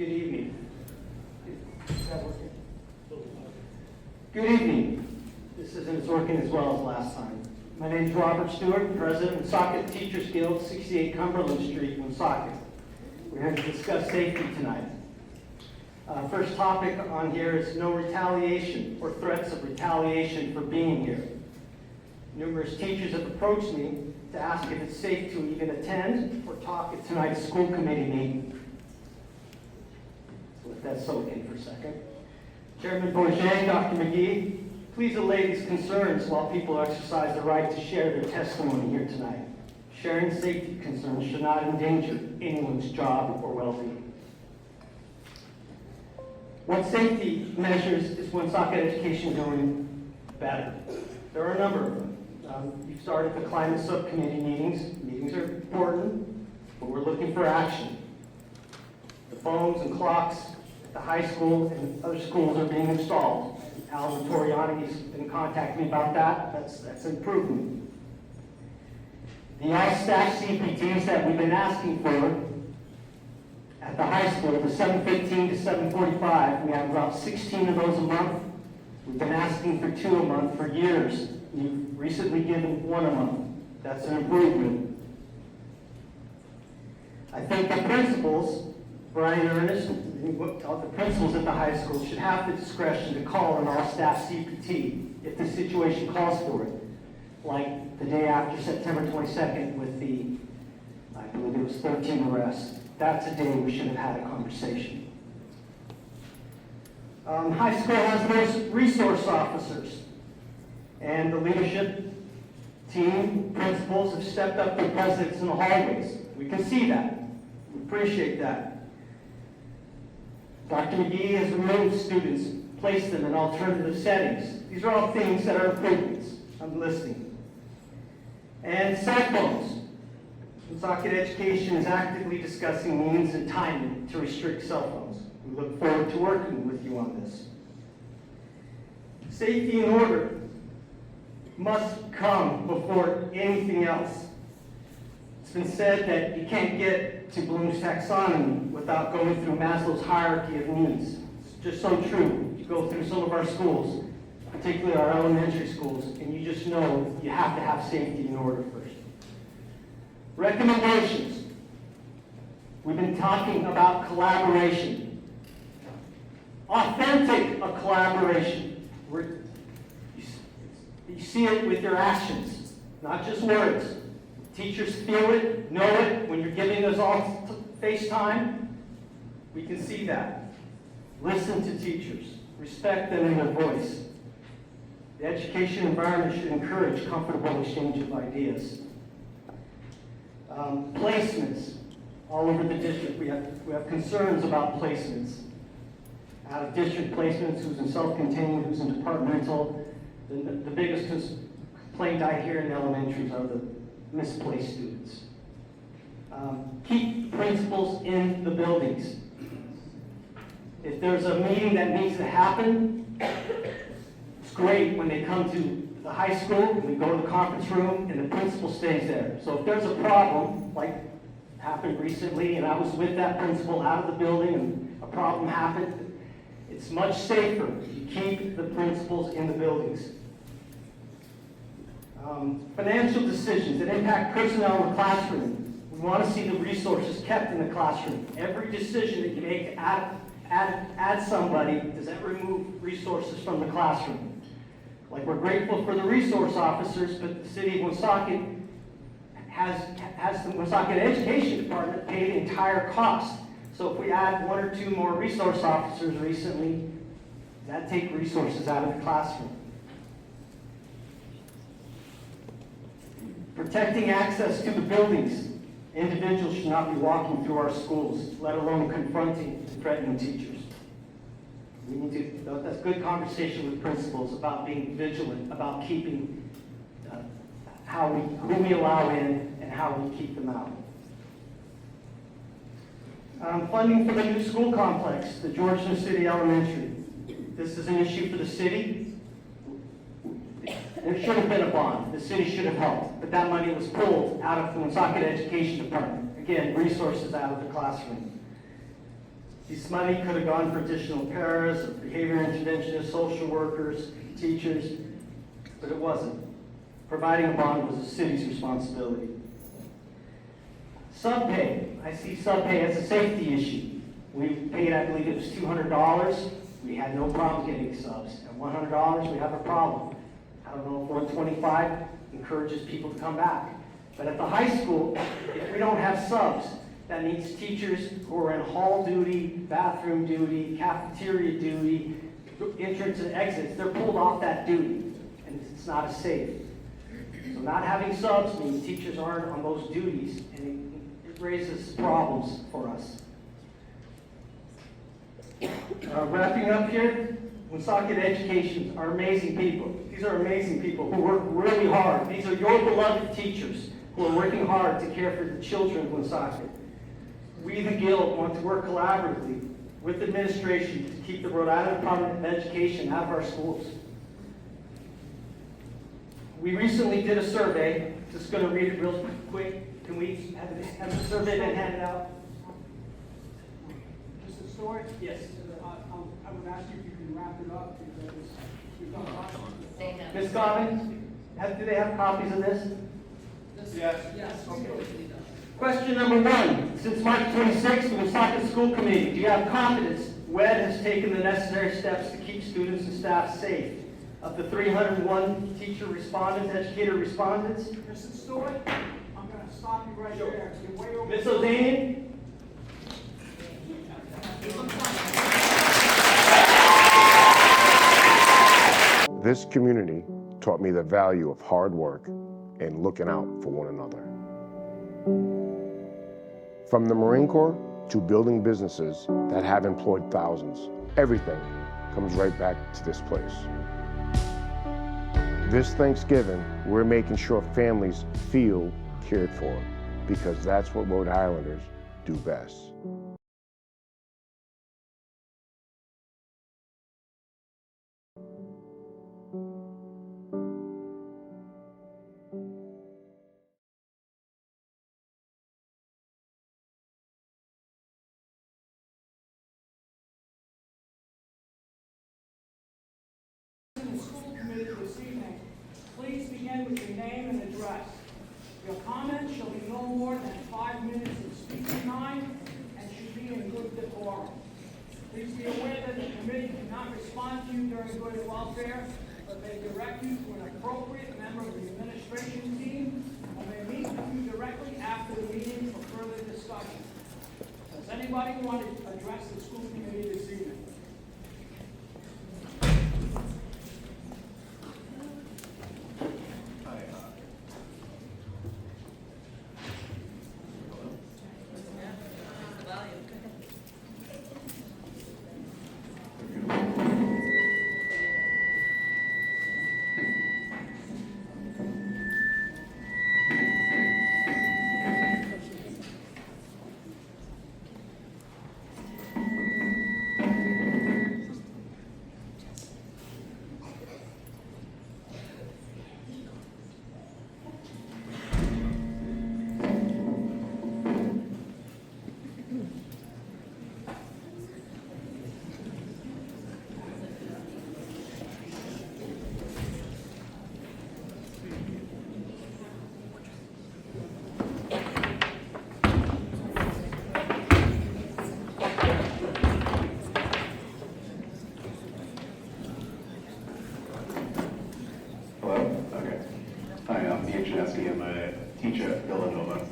Good evening. Good evening. This isn't as working as well as last time. My name is Robert Stewart, President of Woonsocket Teachers Guild, 68 Cumberland Street, Woonsocket. We're here to discuss safety tonight. First topic on here is no retaliation or threats of retaliation for being here. Numerous teachers have approached me to ask if it's safe to even attend or talk at tonight's school committee meeting. So let that soak in for a second. Chairman Bourget, Dr. McGee, please allay these concerns while people exercise the right to share their testimony here tonight. Sharing safety concerns should not endanger anyone's job or well-being. What safety measures is Woonsocket Education doing better? There are a number of them. You've started the climate subcommittee meetings. Meetings are important, but we're looking for action. The phones and clocks at the high school and other schools are being installed. Alan Toriani's been contacting me about that. That's an improvement. The all-staff CPTs that we've been asking for at the high school, the 7:15 to 7:45, we have about 16 of those a month. We've been asking for 2 a month for years. We've recently given 1 a month. That's an improvement. I think the principals, Brian Ernest, the principals at the high school should have the discretion to call an all-staff CPT if the situation calls for it. Like the day after September 22nd with the, I believe it was 13 arrests. That's a day we should have had a conversation. High school has those resource officers, and the leadership team, principals have stepped up their presence in the hallways. We can see that. We appreciate that. Dr. McGee has removed students, placed them in alternative settings. These are all things that are improvements. I'm listening. And cell phones. Woonsocket Education is actively discussing means and timing to restrict cell phones. We look forward to working with you on this. Safety and order must come before anything else. It's been said that you can't get to Bloom's taxonomy without going through Maslow's hierarchy of needs. It's just so true. You go through some of our schools, particularly our elementary schools, and you just know you have to have safety and order first. Recommendations. We've been talking about collaboration. Authentic collaboration. You see it with your actions, not just words. Teachers feel it, know it. When you're giving us all FaceTime, we can see that. Listen to teachers. Respect them in their voice. The education environment should encourage comfortable exchange of ideas. Placements all over the district. We have concerns about placements. Out of district placements, who's in self-contained, who's in departmental. The biggest complaint I hear in elementaries are the misplaced students. Keep principals in the buildings. If there's a meeting that needs to happen, it's great when they come to the high school and we go to the conference room and the principal stays there. So if there's a problem, like happened recently, and I was with that principal out of the building and a problem happened, it's much safer to keep the principals in the buildings. Financial decisions that impact personnel in the classroom. We want to see the resources kept in the classroom. Every decision that you make to add somebody, does that remove resources from the classroom? Like, we're grateful for the resource officers, but the city of Woonsocket has the Woonsocket Education Department pay the entire cost. So if we add 1 or 2 more resource officers recently, that take resources out of the classroom. Protecting access to the buildings. Individuals should not be walking through our schools, let alone confronting and threatening teachers. We need to, that's good conversation with principals about being vigilant, about keeping who we allow in and how we keep them out. Funding for the new school complex, the Georgetown City Elementary. This is an issue for the city. There should have been a bond. The city should have helped, but that money was pulled out of the Woonsocket Education Department. Again, resources out of the classroom. This money could have gone for additional paras, behavior interventionists, social workers, teachers, but it wasn't. Providing a bond was the city's responsibility. Subpay. I see subpay as a safety issue. We paid, I believe it was $200. We had no problem getting subs. At $100, we have a problem. I don't know if 125 encourages people to come back. But at the high school, if we don't have subs, that means teachers who are in hall duty, bathroom duty, cafeteria duty, entrance and exits, they're pulled off that duty, and it's not as safe. So not having subs means teachers aren't on those duties, and it raises problems for us. Wrapping up here, Woonsocket Education are amazing people. These are amazing people who work really hard. These are your beloved teachers who are working hard to care for the children of Woonsocket. We, the Guild, want to work collaboratively with administration to keep the Rhode Island Department of Education out of our schools. We recently did a survey. Just going to read it real quick. Can we have the survey been handed out? Mr. Stewart? Yes. I would ask you if you can wrap it up because we've got lots of... Ms. Collins, do they have copies of this? Yes. Okay. Question number 1. Since March 26th, the Woonsocket School Committee, do you have confidence WED has taken the necessary steps to keep students and staff safe? Of the 301 teacher respondents, educator respondents? Mr. Stewart, I'm going to stop you right there. You're way over... Ms. O'Danian? This community taught me the value of hard work and looking out for one another. From the Marine Corps to building businesses that have employed thousands, everything comes right back to this place. This Thanksgiving, we're making sure families feel cared for because that's what Rhode Islanders do best. The school committee this evening, please begin with your name and address. Your comments shall be no more than 5 minutes of speaking time and should be in good decorum. Please be aware that the committee cannot respond to you during good welfare, but they direct you to an appropriate member of the administration team and may meet with you directly after the meeting for further discussion. Does anybody want to address the school committee this evening? I'm a teacher at Villanova.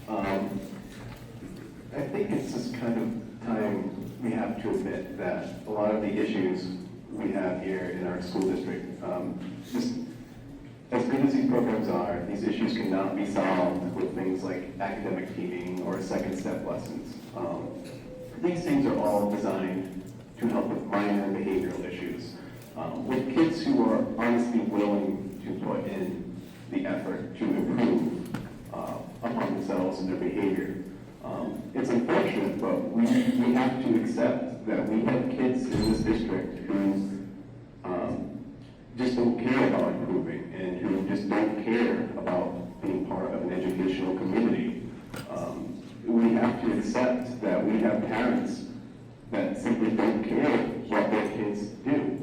I think it's just kind of time we have to admit that a lot of the issues we have here in our school district, just as good as these programs are, these issues cannot be solved with things like academic teaming or second step lessons. These things are all designed to help with minor behavioral issues. With kids who are honestly willing to put in the effort to improve upon themselves and their behavior. It's unfortunate, but we have to accept that we have kids in this district who just don't care about improving and who just don't care about being part of an educational community. We have to accept that we have parents simply don't care what their kids do.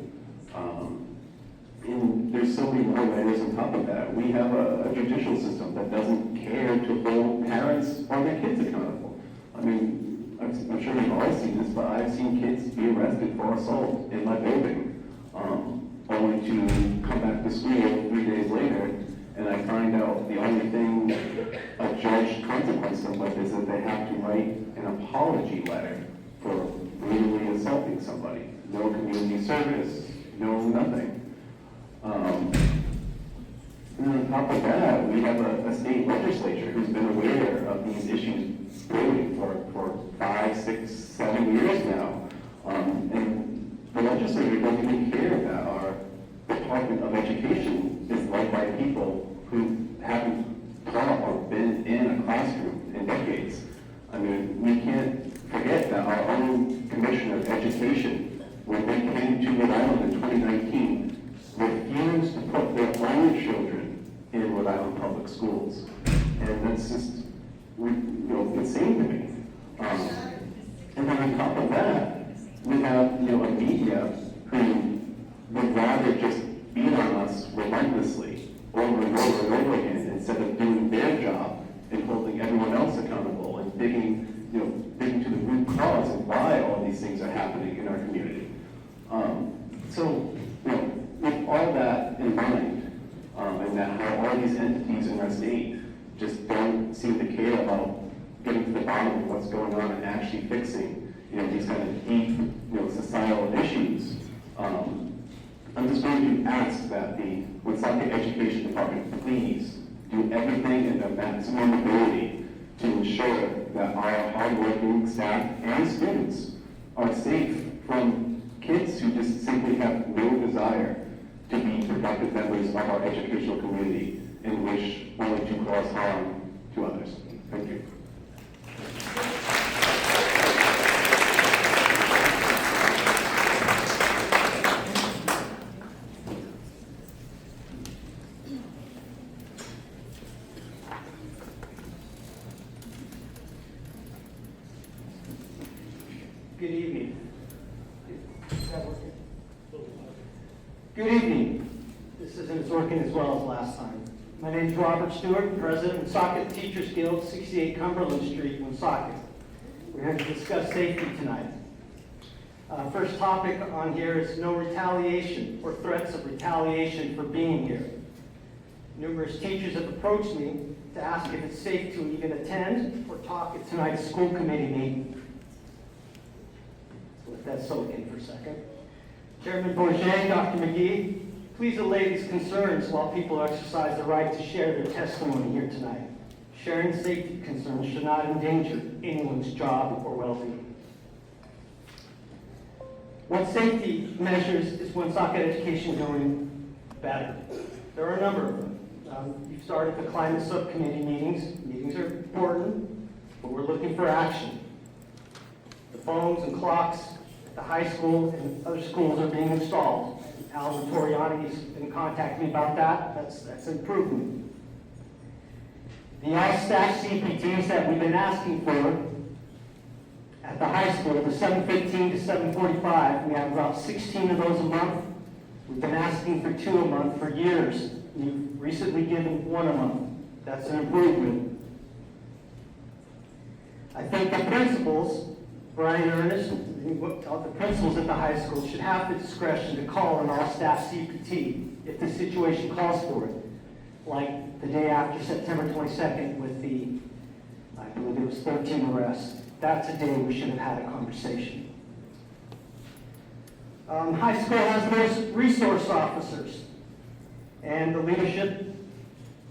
And there's so many more layers on top of that. We have a judicial system that doesn't care to hold parents or their kids accountable. I mean, I'm sure you've all seen this, but I've seen kids be arrested for assault in my building, only to come back to school 3 days later, and I find out the only thing a judge consequenced them with is that they have to write an apology letter for brutally assaulting somebody. No community service, no nothing. And then on top of that, we have a state legislature who's been aware of these issues brewing for 5, 6, 7 years now. And the legislature doesn't even care that our Department of Education is led by people who haven't taught or been in a classroom in decades. I mean, we can't forget that our own Commissioner of Education, when they came to Rhode Island in 2019, refused to put their own children in Rhode Island public schools. And that's just, insane to me. And then on top of that, we have, a media who would rather just beat on us relentlessly over and over and over again instead of doing their job and holding everyone else accountable and digging to the root cause of why all these things are happening in our community. With all that in mind, and that how all these entities in our state just don't seem to care about getting to the bottom of what's going on and actually fixing, these kind of deep, societal issues. I'm just going to ask that the Woonsocket Education Department please do everything in their maximum ability to ensure that our hardworking staff and students are safe from kids who just simply have no desire to be productive members of our educational community and wish only to cause harm to others. Thank you. Good evening. Good evening. This isn't as working as well as last time. My name is Robert Stewart, President of Woonsocket Teachers Guild, 68 Cumberland Street, Woonsocket. We're here to discuss safety tonight. First topic on here is no retaliation or threats of retaliation for being here. Numerous teachers have approached me to ask if it's safe to even attend or talk at tonight's school committee meeting. Let that soak in for a second. Chairman Bourget, Dr. McGee, please allay these concerns while people exercise the right to share their testimony here tonight. Sharing safety concerns should not endanger anyone's job or well-being. What safety measures is Woonsocket Education doing better? There are a number of them. You've started the climate subcommittee meetings. Meetings are important, but we're looking for action. The phones and clocks at the high school and other schools are being installed. Alan Toriani's been contacting me about that. That's an improvement. The all-staff CPTs that we've been asking for at the high school, the 7:15 to 7:45, we have about 16 of those a month. We've been asking for 2 a month for years. We've recently given 1 a month. That's an improvement. I think the principals, Brian Ernest, the principals at the high school should have the discretion to call an all-staff CPT if the situation calls for it. Like the day after September 22nd with the, I believe it was 13 arrests. That's a day we should have had a conversation. High school has those resource officers, and the leadership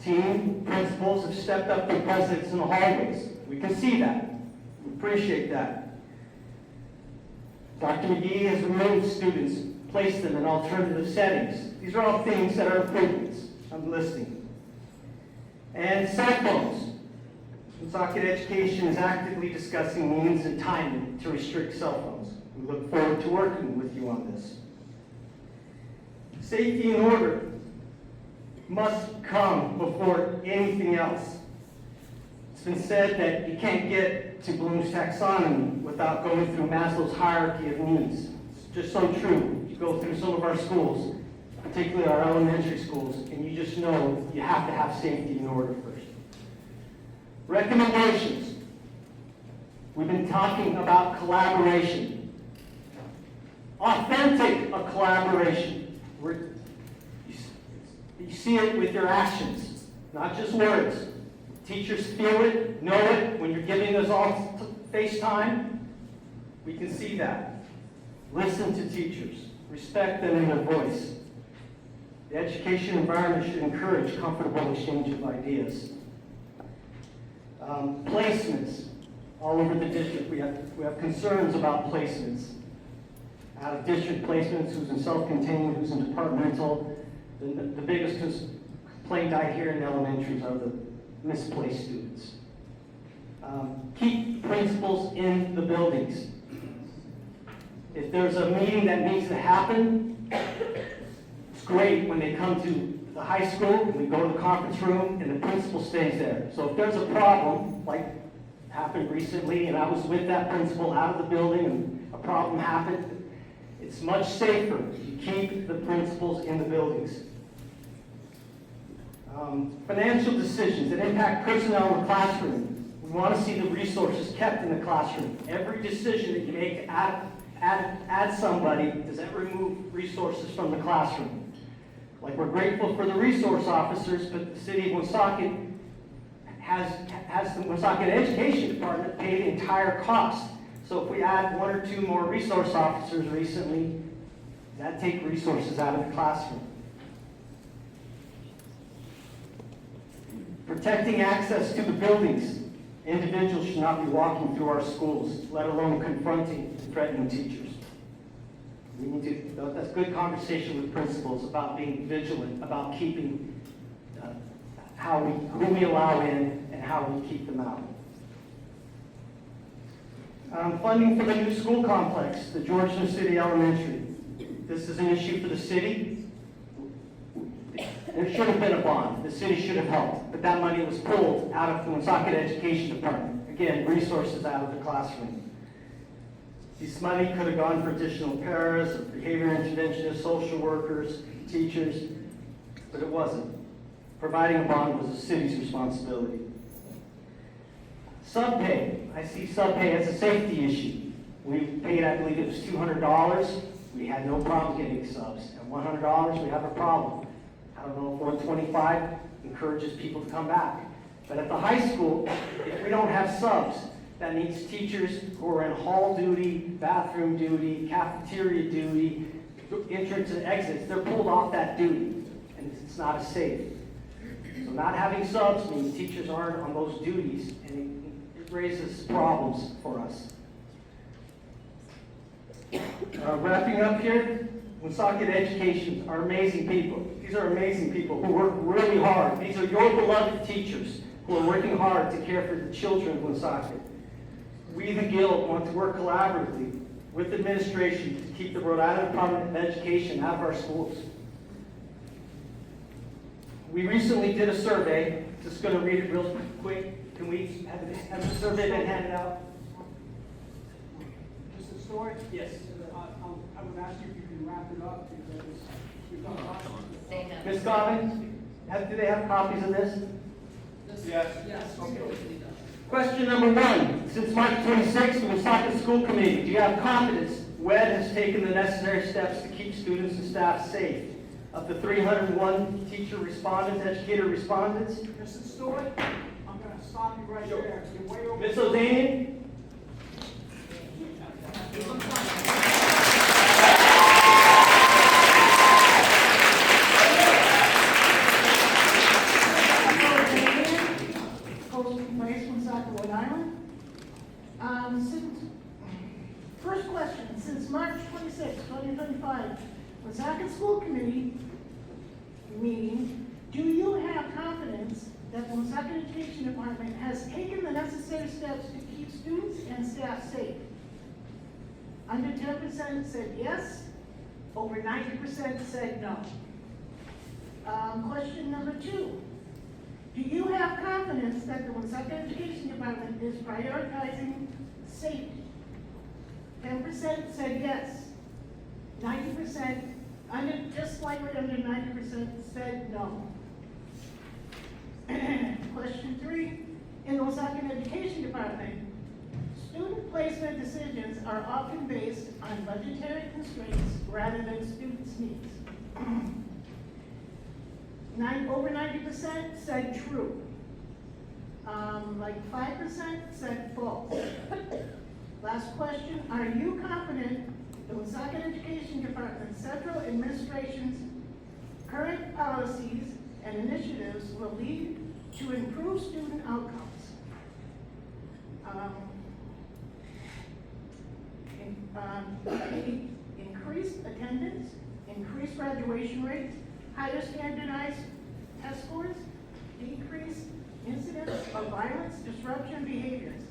team, principals have stepped up their presence in the hallways. We can see that. We appreciate that. Dr. McGee has removed students, placed them in alternative settings. These are all things that are improvements. I'm listening. And cell phones. Woonsocket Education is actively discussing means and timing to restrict cell phones. We look forward to working with you on this. Safety and order must come before anything else. It's been said that you can't get to Bloom's taxonomy without going through Maslow's hierarchy of needs. It's just so true. You go through some of our schools, particularly our elementary schools, and you just know you have to have safety in order first. Recommendations. We've been talking about collaboration. Authentic collaboration. You see it with your actions, not just words. Teachers feel it, know it. When you're giving us all FaceTime, we can see that. Listen to teachers. Respect them in their voice. The education environment should encourage comfortable exchange of ideas. Placements. All over the district, we have concerns about placements. Out-of-district placements, who's in self-contained, who's in departmental. The biggest complaint I hear in elementaries are the misplaced students. Keep principals in the buildings. If there's a meeting that needs to happen, it's great when they come to the high school, and we go to the conference room, and the principal stays there. So if there's a problem, like happened recently, and I was with that principal out of the building, and a problem happened, it's much safer if you keep the principals in the buildings. Financial decisions that impact personnel in the classroom. We want to see the resources kept in the classroom. Every decision that you make to add somebody, does that remove resources from the classroom? Like, we're grateful for the resource officers, but the city of Woonsocket has the Woonsocket Education Department pay the entire cost. So if we add 1 or 2 more resource officers recently, does that take resources out of the classroom? Protecting access to the buildings. Individuals should not be walking through our schools, let alone confronting and threatening teachers. We need to, that's good conversation with principals about being vigilant, about keeping who we allow in and how we keep them out. Funding for the new school complex, the Georgetown City Elementary. This is an issue for the city. There should have been a bond. The city should have helped, but that money was pulled out of the Woonsocket Education Department. Again, resources out of the classroom. This money could have gone for additional paras, behavior interventionists, social workers, teachers, but it wasn't. Providing a bond was the city's responsibility. Subpay. I see subpay as a safety issue. We paid, I believe it was $200. We had no problem getting subs. At $100, we have a problem. I don't know if 125 encourages people to come back. But at the high school, if we don't have subs, that means teachers who are in hall duty, bathroom duty, cafeteria duty, entrance and exits, they're pulled off that duty, and it's not as safe. So not having subs means teachers aren't on those duties, and it raises problems for us. Wrapping up here, Woonsocket Education are amazing people. These are amazing people who work really hard. These are your beloved teachers who are working hard to care for the children of Woonsocket. We, the Guild, want to work collaboratively with administration to keep the Rhode Island Department of Education out of our schools. We recently did a survey. Just going to read it real quick. Can we have the survey been handed out? Mr. Stewart? Yes. I would ask you if you can wrap it up because we've got lots of... Ms. Goggins, do they have copies of this? Yes. Okay. Question number 1. Since March 26th, the Woonsocket School Committee, do you have confidence WED has taken the necessary steps to keep students and staff safe? Of the 301 teacher respondents, educator respondents? Mr. Stewart, I'm going to stop you right there. You're way over... Ms. O'Danian? Rhode Island. First question, since March 26, 2025, Woonsocket School Committee meeting, do you have confidence that the Woonsocket Education Department has taken the necessary steps to keep students and staff safe? Under 10% said yes, over 90% said no. Question number 2, do you have confidence confidence that the Woonsocket Education Department is prioritizing safety? 10% said yes. 90%, just slightly under 90% said no. Question 3, in the Woonsocket Education Department, student placement decisions are often based on budgetary constraints rather than students' needs. Over 90% said true. Like 5% said false. Last question, are you confident the Woonsocket Education Department's central administration's current policies and initiatives will lead to improved student outcomes? Increased attendance, increased graduation rates, higher standardized test scores, decreased incidents of violence, disruption behaviors.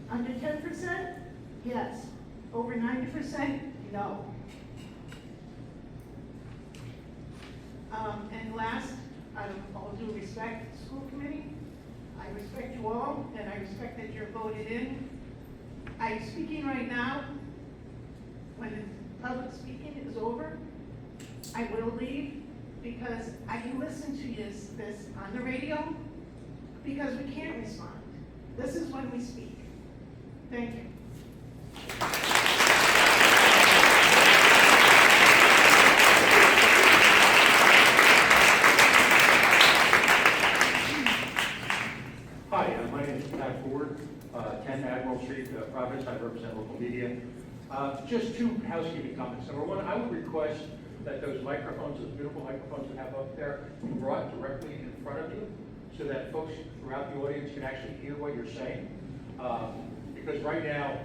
Under 10%, yes. Over 90%, no. And last, out of all due respect, school committee, I respect you all, and I respect that you're voted in. I'm speaking right now. When the public speaking is over, I will leave because I can listen to this on the radio because we can't respond. This is when we speak. Thank you. Hi, my name is Pat Ford, 10 Admiral Street, Providence. I represent local media. Just two housekeeping comments. Number one, I would request that those microphones, those beautiful microphones you have up there, be brought directly in front of you so that folks throughout the audience can actually hear what you're saying. Because right now,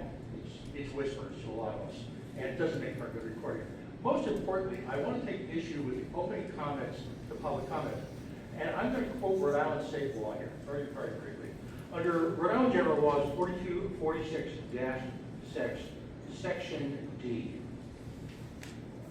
it's whispers to a lot of us, and it doesn't make for a good recording. Most importantly, I want to take issue with the opening comments, the public comment. And I'm going to quote Rhode Island state law here, very, very briefly. Under Rhode Island General Laws 4246-6, Section D,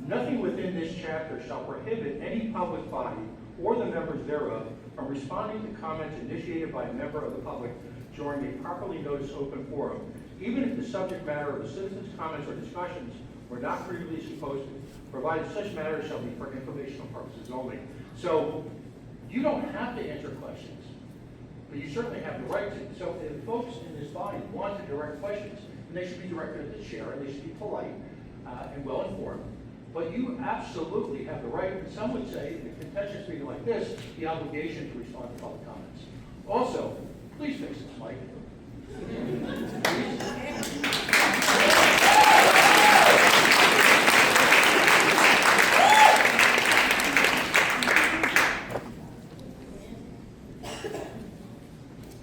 nothing within this chapter shall prohibit any public body or the members thereof from responding to comments initiated by a member of the public during a properly noticed open forum, even if the subject matter of the citizens' comments or discussions were not previously posted, provided such matters shall be for informational purposes only. So you don't have to answer questions, but you certainly have the right to. So if folks in this body want to direct questions, then they should be directed at the chair, and they should be polite and well-informed. But you absolutely have the right, and some would say, in a contentious meeting like this, the obligation to respond to public comments. Also, please fix this, Mike.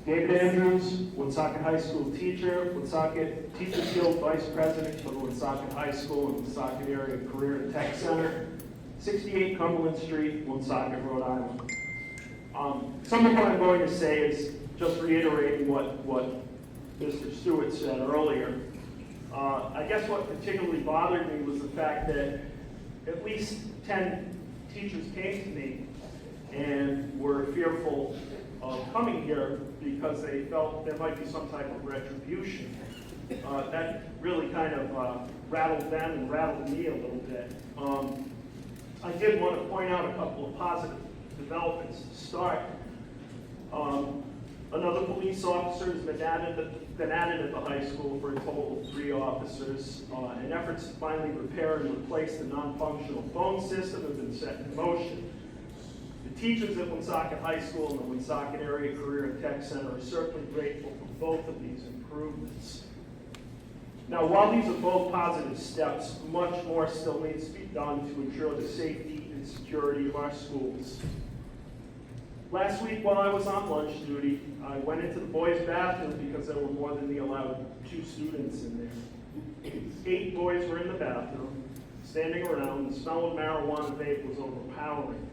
David Andrews, Woonsocket High School teacher, Woonsocket Teachers Guild Vice President for the Woonsocket High School and Woonsocket Area Career and Tech Center, 68 Cumberland Street, Woonsocket, Rhode Island. Some of what I'm going to say is just reiterating what Mr. Stewart said earlier. I guess what particularly bothered me was the fact that at least 10 teachers came to me and were fearful of coming here because they felt there might be some type of retribution. That really kind of rattled them and rattled me a little bit. I did want to point out a couple of positive developments to start. Another police officer has been added at the high school for a total of 3 officers. And efforts to finally repair and replace the non-functional phone system have been set in motion. The teachers at Woonsocket High School and the Woonsocket Area Career and Tech Center are certainly grateful for both of these improvements. Now, while these are both positive steps, much more still needs to be done to ensure the safety and security of our schools. Last week, while I was on lunch duty, I went into the boys' bathroom because there were more than the allowed 2 students in there. 8 boys were in the bathroom, standing around. The smell of marijuana vape was overpowering.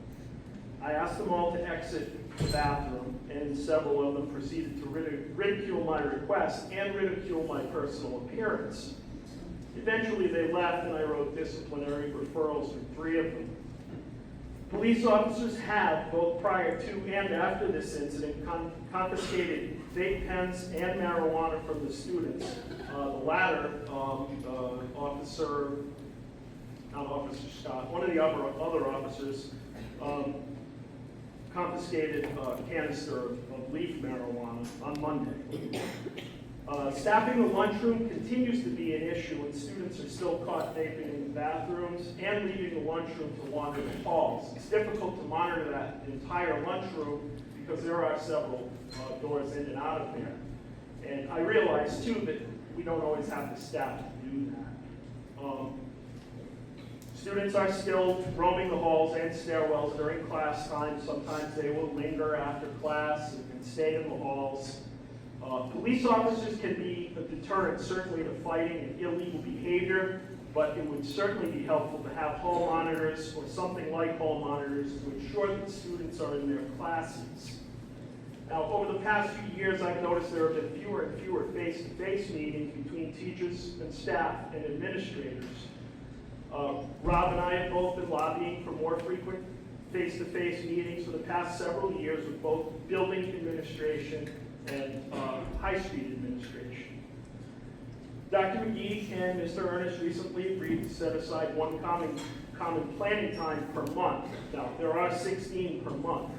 I asked them all to exit the bathroom, and several of them proceeded to ridicule my request and ridicule my personal appearance. Eventually, they left, and I wrote disciplinary referrals for 3 of them. Police officers have, both prior to and after this incident, confiscated vape pens and marijuana from the students. The latter, not Officer Scott, one of the other officers confiscated a canister of leaf marijuana on Monday. Staffing the lunchroom continues to be an issue, and students are still caught vaping in the bathrooms and leaving the lunchroom to wander the halls. It's difficult to monitor that entire lunchroom because there are several doors in and out of there. And I realize too that we don't always have the staff to do that. Students are still roaming the halls and stairwells during class time. Sometimes they will linger after class and stay in the halls. Police officers can be a deterrent, certainly, to fighting and illegal behavior, but it would certainly be helpful to have hall monitors or something like hall monitors to ensure that students are in their classes. Now, over the past few years, I've noticed there have been fewer and fewer face-to-face meetings between teachers and staff and administrators. Rob and I have both been lobbying for more frequent face-to-face meetings for the past several years with both building administration and high street administration. Dr. McGee and Mr. Ernest recently agreed to set aside one common planning time per month. Now, there are 16 per month,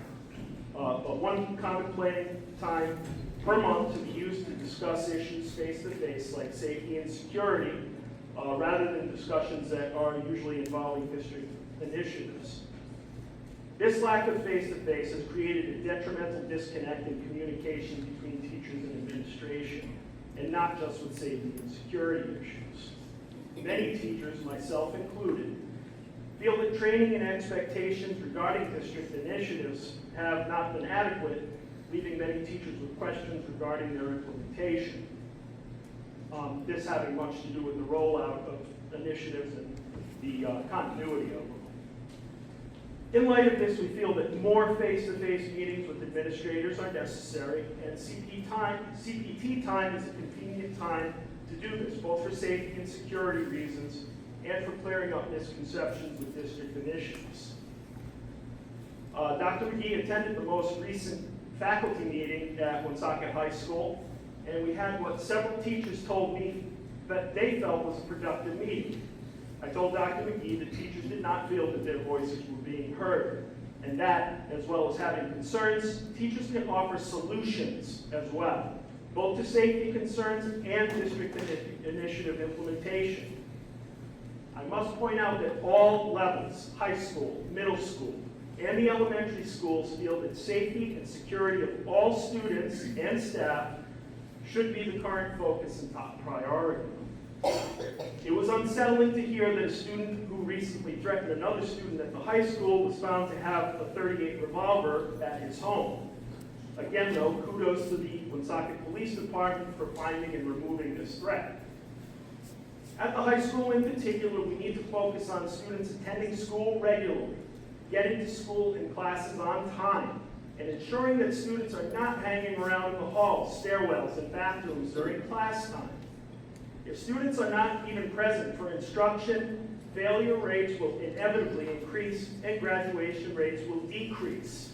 but one common planning time per month to be used to discuss issues face-to-face like safety and security, rather than discussions that are usually involving district initiatives. This lack of face-to-face has created a detrimental disconnect in communication between teachers and administration, and not just with safety and security issues. Many teachers, myself included, feel that training and expectations regarding district initiatives have not been adequate, leaving many teachers with questions regarding their implementation. This having much to do with the rollout of initiatives and the continuity of them. In light of this, we feel that more face-to-face meetings with administrators are necessary, and CPT time is a convenient time to do this, both for safety and security reasons, and for clearing up misconceptions with district initiatives. Dr. McGee attended the most recent faculty meeting at Woonsocket High School, and we had what several teachers told me that they felt was a productive meeting. I told Dr. McGee that teachers did not feel that their voices were being heard, and that, as well as having concerns, teachers can offer solutions as well, both to safety concerns and district initiative implementation. I must point out that all levels, high school, middle school, and the elementary schools feel that safety and security of all students and staff should be the current focus and top priority. It was unsettling to hear that a student who recently threatened another student at the high school was found to have a .38 revolver at his home. Again, though, kudos to the Woonsocket Police Department for finding and removing this threat. At the high school in particular, we need to focus on students attending school regularly, getting to school and classes on time, and ensuring that students are not hanging around in the halls, stairwells, and bathrooms during class time. If students are not even present for instruction, failure rates will inevitably increase and graduation rates will decrease.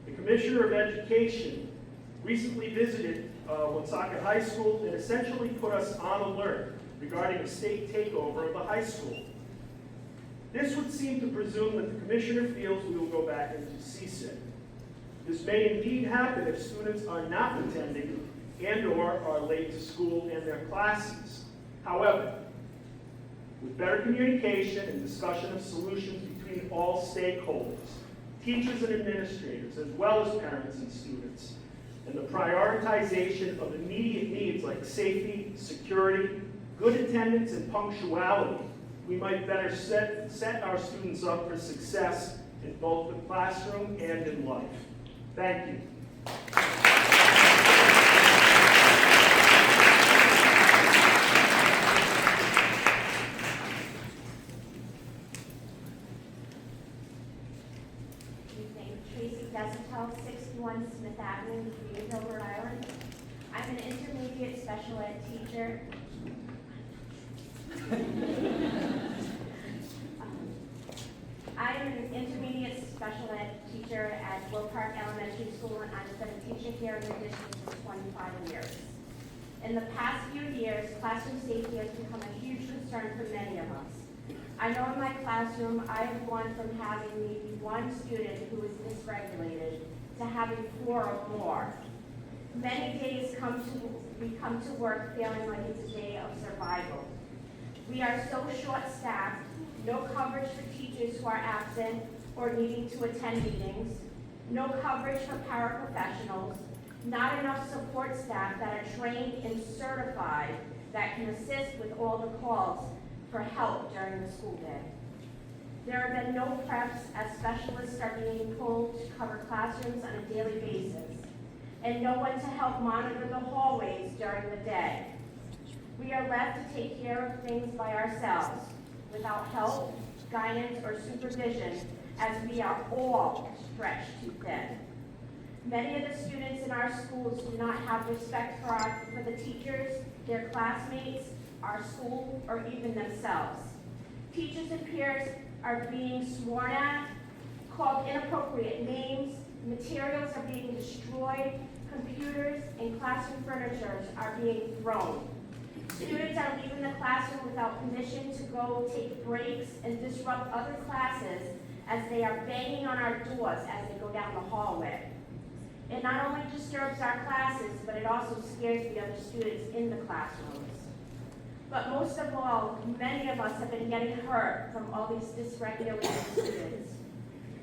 The Commissioner of Education recently visited Woonsocket High School and essentially put us on alert regarding a state takeover of the high school. This would seem to presume that the Commissioner feels we will go back into CSIC. This may indeed happen if students are not attending and/or are late to school and their classes. However, with better communication and discussion of solutions between all stakeholders, teachers and administrators, as well as parents and students, and the prioritization of immediate needs like safety, security, good attendance, and punctuality, we might better set our students up for success in both the classroom and in life. Thank you. Tracy Desautel, 61 Smith Avenue, Greenville, Rhode Island. I'm an intermediate special ed teacher. I am an intermediate district for 25 years. In the past few years, classroom safety has become a huge concern for many of us. I know in my classroom, I have gone from having maybe one student who is dysregulated to having 4 or more. Many days we come to work feeling like it's a day of survival. We are so short-staffed, no coverage for teachers who are absent or needing to attend meetings, no coverage for paraprofessionals, not enough support staff that are trained and certified that can assist with all the calls for help during the school day. There have been no preps as specialists are being pulled to cover classrooms on a daily basis, and no one to help monitor the hallways during the day. We are left to take care of things by ourselves, without help, guidance, or supervision, as we are all stretched too thin. Many of the students in our schools do not have respect for the teachers, their classmates, our school, or even themselves. Teachers and peers are being sworn at, called inappropriate names, materials are being destroyed, computers and classroom furniture are being thrown. Students are leaving the classroom without permission to go take breaks and disrupt other classes as they are banging on our doors as they go down the hallway. It not only disturbs our classes, but it also scares the other students in the classrooms. But most of all, many of us have been getting hurt from all these dysregulated students.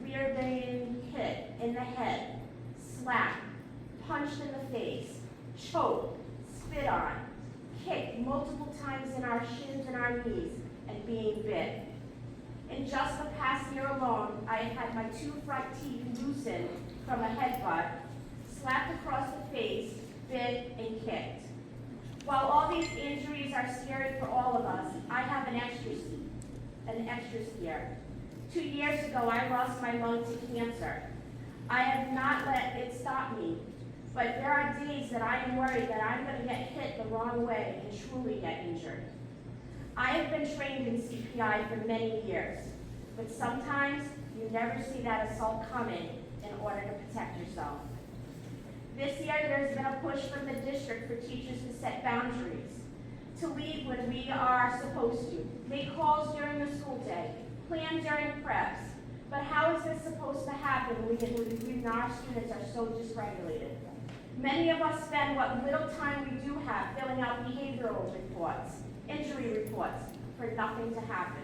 We are being hit in the head, slapped, punched in the face, choked, spit on, kicked multiple times in our shins and our knees, and being bit. In just the past year alone, I have had my 2 front teeth loosened from a headbutt, slapped across the face, bit, and kicked. While all these injuries are scary for all of us, I have an extra scare. 2 years ago, I lost my lung to cancer. I have not let it stop me, but there are days that I am worried that I'm going to get hit the wrong way and truly get injured. I have been trained in CPI for many years, but sometimes you never see that assault coming in order to protect yourself. This year, there's been a push from the district for teachers to set boundaries, to leave when we are supposed to, make calls during the school day, plan during preps. But how is this supposed to happen when our students are so dysregulated? Many of us spend what little time we do have filling out behavioral reports, injury reports, for nothing to happen.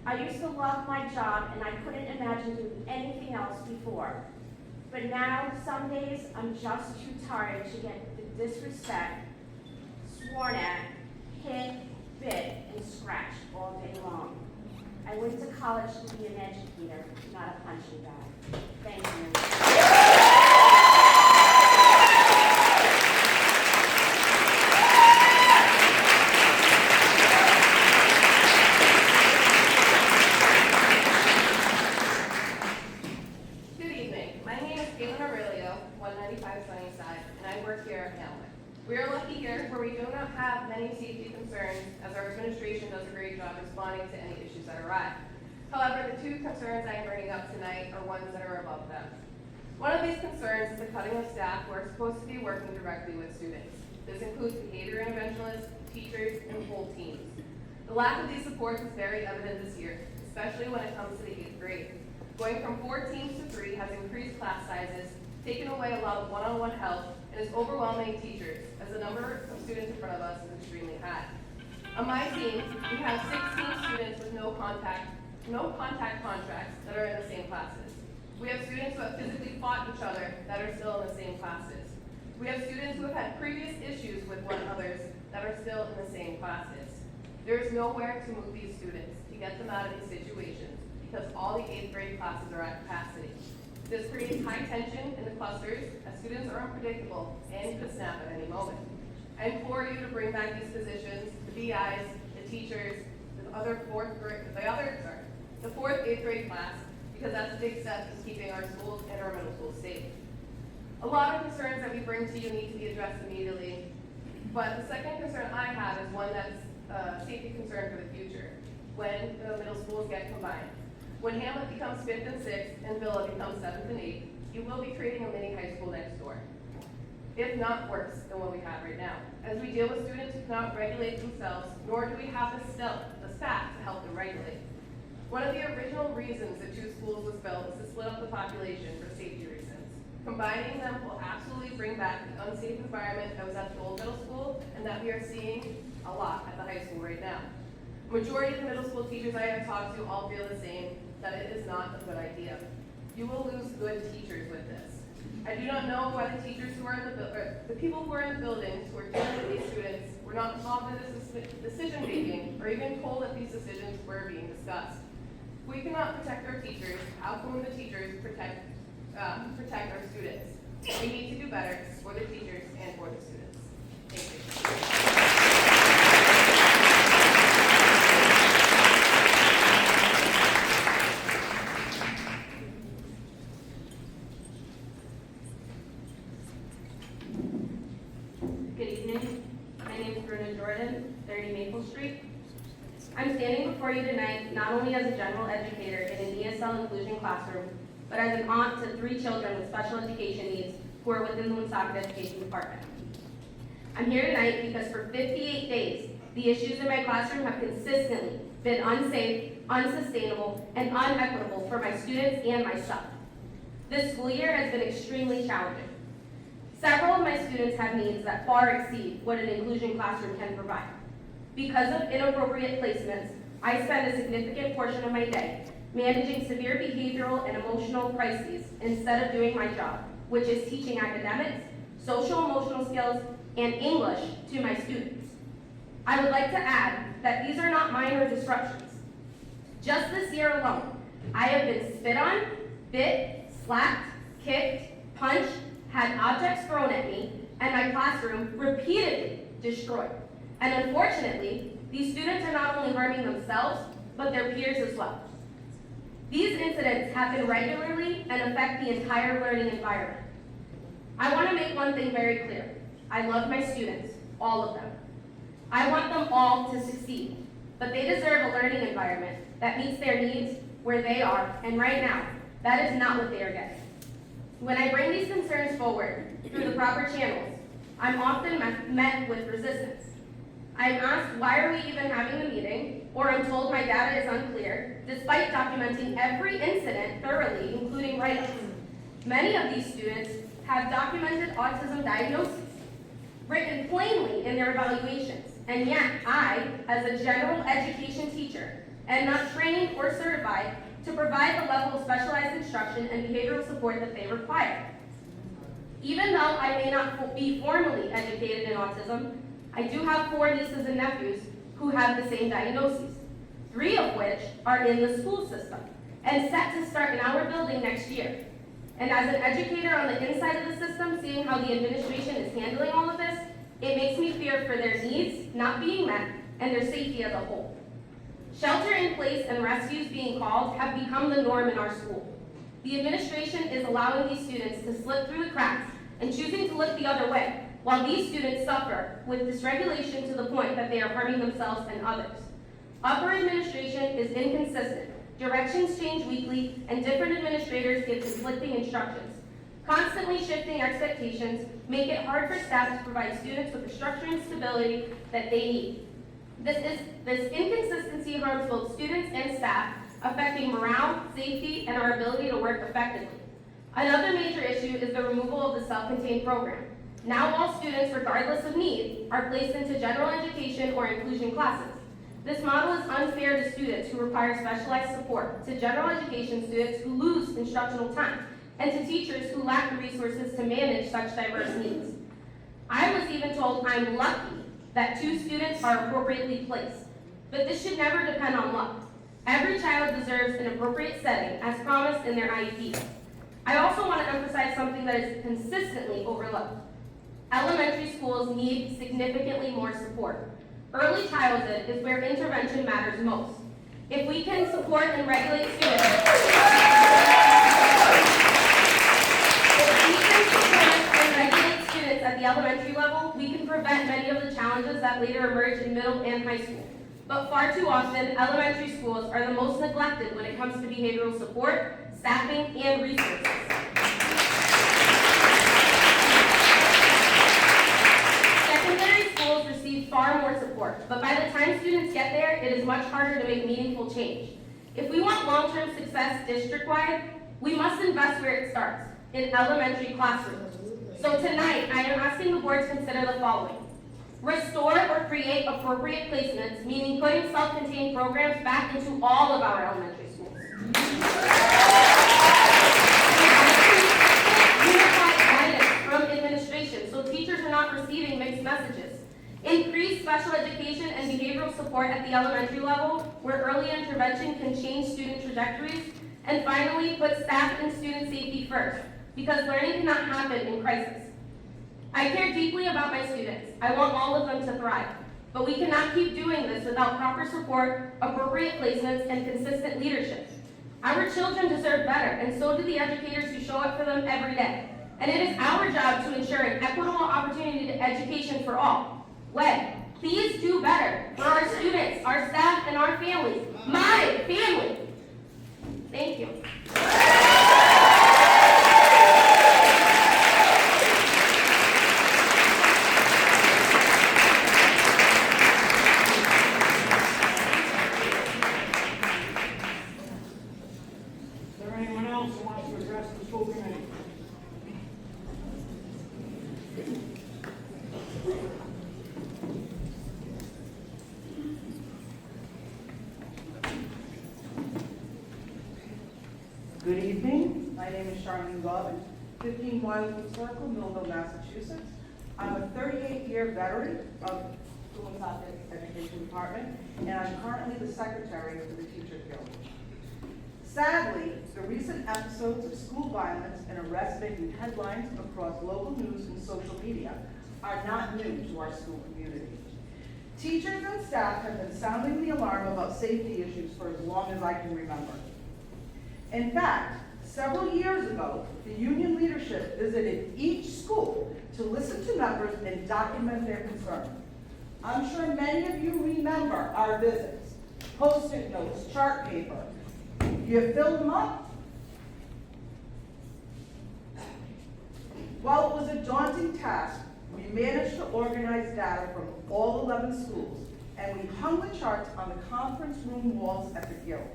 I used to love my job and I couldn't imagine doing anything else before. But now, some days, I'm just too tired to get the disrespect, sworn at, hit, bit, and scratched all day long. I went to college to be an educator, not a punching bag. Thank you. We are lucky here where we do not have many safety concerns, as our administration does a great job responding to any issues that arise. However, the 2 concerns I am bringing up tonight are ones that are above them. One of these concerns is the cutting of staff who are supposed to be working directly with students. This includes behavior interventionists, teachers, and whole teams. The lack of these supports is very evident this year, especially when it comes to the 8th grade. Going from 4 teams to 3 has increased class sizes, taken away a lot of one-on-one help, and is overwhelming teachers, as the number of students in front of us is extremely high. On my team, we have 16 students with no contact contracts that are in the same classes. We have students who have physically fought each other that are still in the same classes. We have students who have had previous issues with one another that are still in the same classes. There is nowhere to move these students to get them out of these situations because all the 8th grade classes are at capacity. This creates high tension in the clusters as students are unpredictable and could snap at any moment. I implore you to bring back these positions, the BIs, the teachers, the 4th, 8th grade class, because that's a big step in keeping our schools and our middle schools safe. A lot of concerns that we bring to you need to be addressed immediately, but the second concern I have is one that's a safety concern for the future, when the middle schools get combined. When Hamlet becomes 5th and 6th and Villa becomes 7th and 8th, you will be creating a mini high school next door. if not worse, than what we have right now, as we deal with students who cannot regulate themselves, nor do we have the staff to help them regulate. One of the original reasons that 2 schools was built was to split up the population for safety reasons. Combining them will absolutely bring back the unsafe environment that was at the old middle school and that we are seeing a lot at the high school right now. Majority of the middle school teachers I have talked to all feel the same, that it is not a good idea. You will lose good teachers with this. I do not know why the teachers who are in the people who are in the buildings who are dealing with these students were not involved in this decision making or even told that these decisions were being discussed. If we cannot protect our teachers, how can the teachers protect our students? We need to do better for the teachers and for the students. Thank you. Good evening. My name is Bruna Jordan, 30 Maple Street. I'm standing before you tonight not only as a general educator in an ESL inclusion classroom, but as an aunt to 3 children with special education needs who are within the Woonsocket Education Department. I'm here tonight because for 58 days, the issues in my classroom have consistently been unsafe, unsustainable, and unequitable for my students and myself. This school year has been extremely challenging. Several of my students have needs that far exceed what an inclusion classroom can provide. Because of inappropriate placements, I spend a significant portion of my day managing severe behavioral and emotional crises instead of doing my job, which is teaching academics, social emotional skills, and English to my students. I would like to add that these are not minor disruptions. Just this year alone, I have been spit on, bit, slapped, kicked, punched, had objects thrown at me, and my classroom repeatedly destroyed. And unfortunately, these students are not only harming themselves, but their peers as well. These incidents happen regularly and affect the entire learning environment. I want to make one thing very clear. I love my students, all of them. I want them all to succeed, but they deserve a learning environment that meets their needs where they are, and right now, that is not what they are getting. When I bring these concerns forward through the proper channels, I'm often met with resistance. I'm asked why are we even having the meeting, or I'm told my data is unclear, despite documenting every incident thoroughly, including write-ups. Many of these students have documented autism diagnoses, written plainly in their evaluations, and yet I, as a general education teacher, am not trained or certified to provide the level of specialized instruction and behavioral support that they require. Even though I may not be formally educated in autism, I do have 4 nieces and nephews who have the same diagnoses, 3 of which are in the school system and set to start in our building next year. And as an educator on the inside of the system, seeing how the administration is handling all of this, it makes me fear for their needs not being met and their safety as a whole. Shelter in place and rescues being called have become the norm in our school. The administration is allowing these students to slip through the cracks and choosing to look the other way, while these students suffer with dysregulation to the point that they are harming themselves and others. Upper administration is inconsistent. Directions change weekly, and different administrators give conflicting instructions. Constantly shifting expectations make it hard for staff to provide students with the structure and stability that they need. This inconsistency harms both students and staff, affecting morale, safety, and our ability to work effectively. Another major issue is the removal of the self-contained program. Now all students, regardless of need, are placed into general education or inclusion classes. This model is unfair to students who require specialized support, to general education students who lose instructional time, and to teachers who lack the resources to manage such diverse needs. I was even told I'm lucky that 2 students are appropriately placed, but this should never depend on luck. Every child deserves an appropriate setting as promised in their IEP. I also want to emphasize something that is consistently overlooked. Elementary schools need significantly more support. Early childhood is where intervention matters most. If we can support and regulate students, at the elementary level, we can prevent many of the challenges that later emerge in middle and high school. But far too often, elementary schools are the most neglected when it comes to behavioral support, staffing, and resources. get there, it is much harder to make meaningful change. If we want long-term success district-wide, we must invest where it starts, in elementary classrooms. So tonight, I am asking the board to consider the following. Restore or create appropriate placements, meaning putting self-contained programs back into all of our elementary schools. Unified guidance from administration so teachers are not receiving mixed messages. Increase special education and behavioral support at the elementary level where early intervention can change student trajectories. And finally, put staff and student safety first because learning cannot happen in crisis. I care deeply about my students. I want all of them to thrive. But we cannot keep doing this without proper support, appropriate placements, and consistent leadership. Our children deserve better, and so do the educators who show up for them every day. And it is our job to ensure an equitable opportunity to education for all. WED, please do better for our students, our staff, and our families. My family. Thank you. Is there anyone else who wants to address the school committee? Good evening. My name is Charlene Garvin, 15 Wildwood Circle, Millville, Massachusetts. I'm a 38-year veteran of the Woonsocket Education Department, and I'm currently the secretary of the Teachers Guild. Sadly, the recent episodes of school violence and arrests making headlines across local news and social media are not new to our school community. Teachers and staff have been sounding the alarm about safety issues for as long as I can remember. In fact, several years ago, the union leadership visited each school to listen to members and document their concerns. I'm sure many of you remember our visits, Post-it notes, chart paper. You filled them up? While it was a daunting task, we managed to organize data from all 11 schools, and we hung the charts on the conference room walls at the Guild.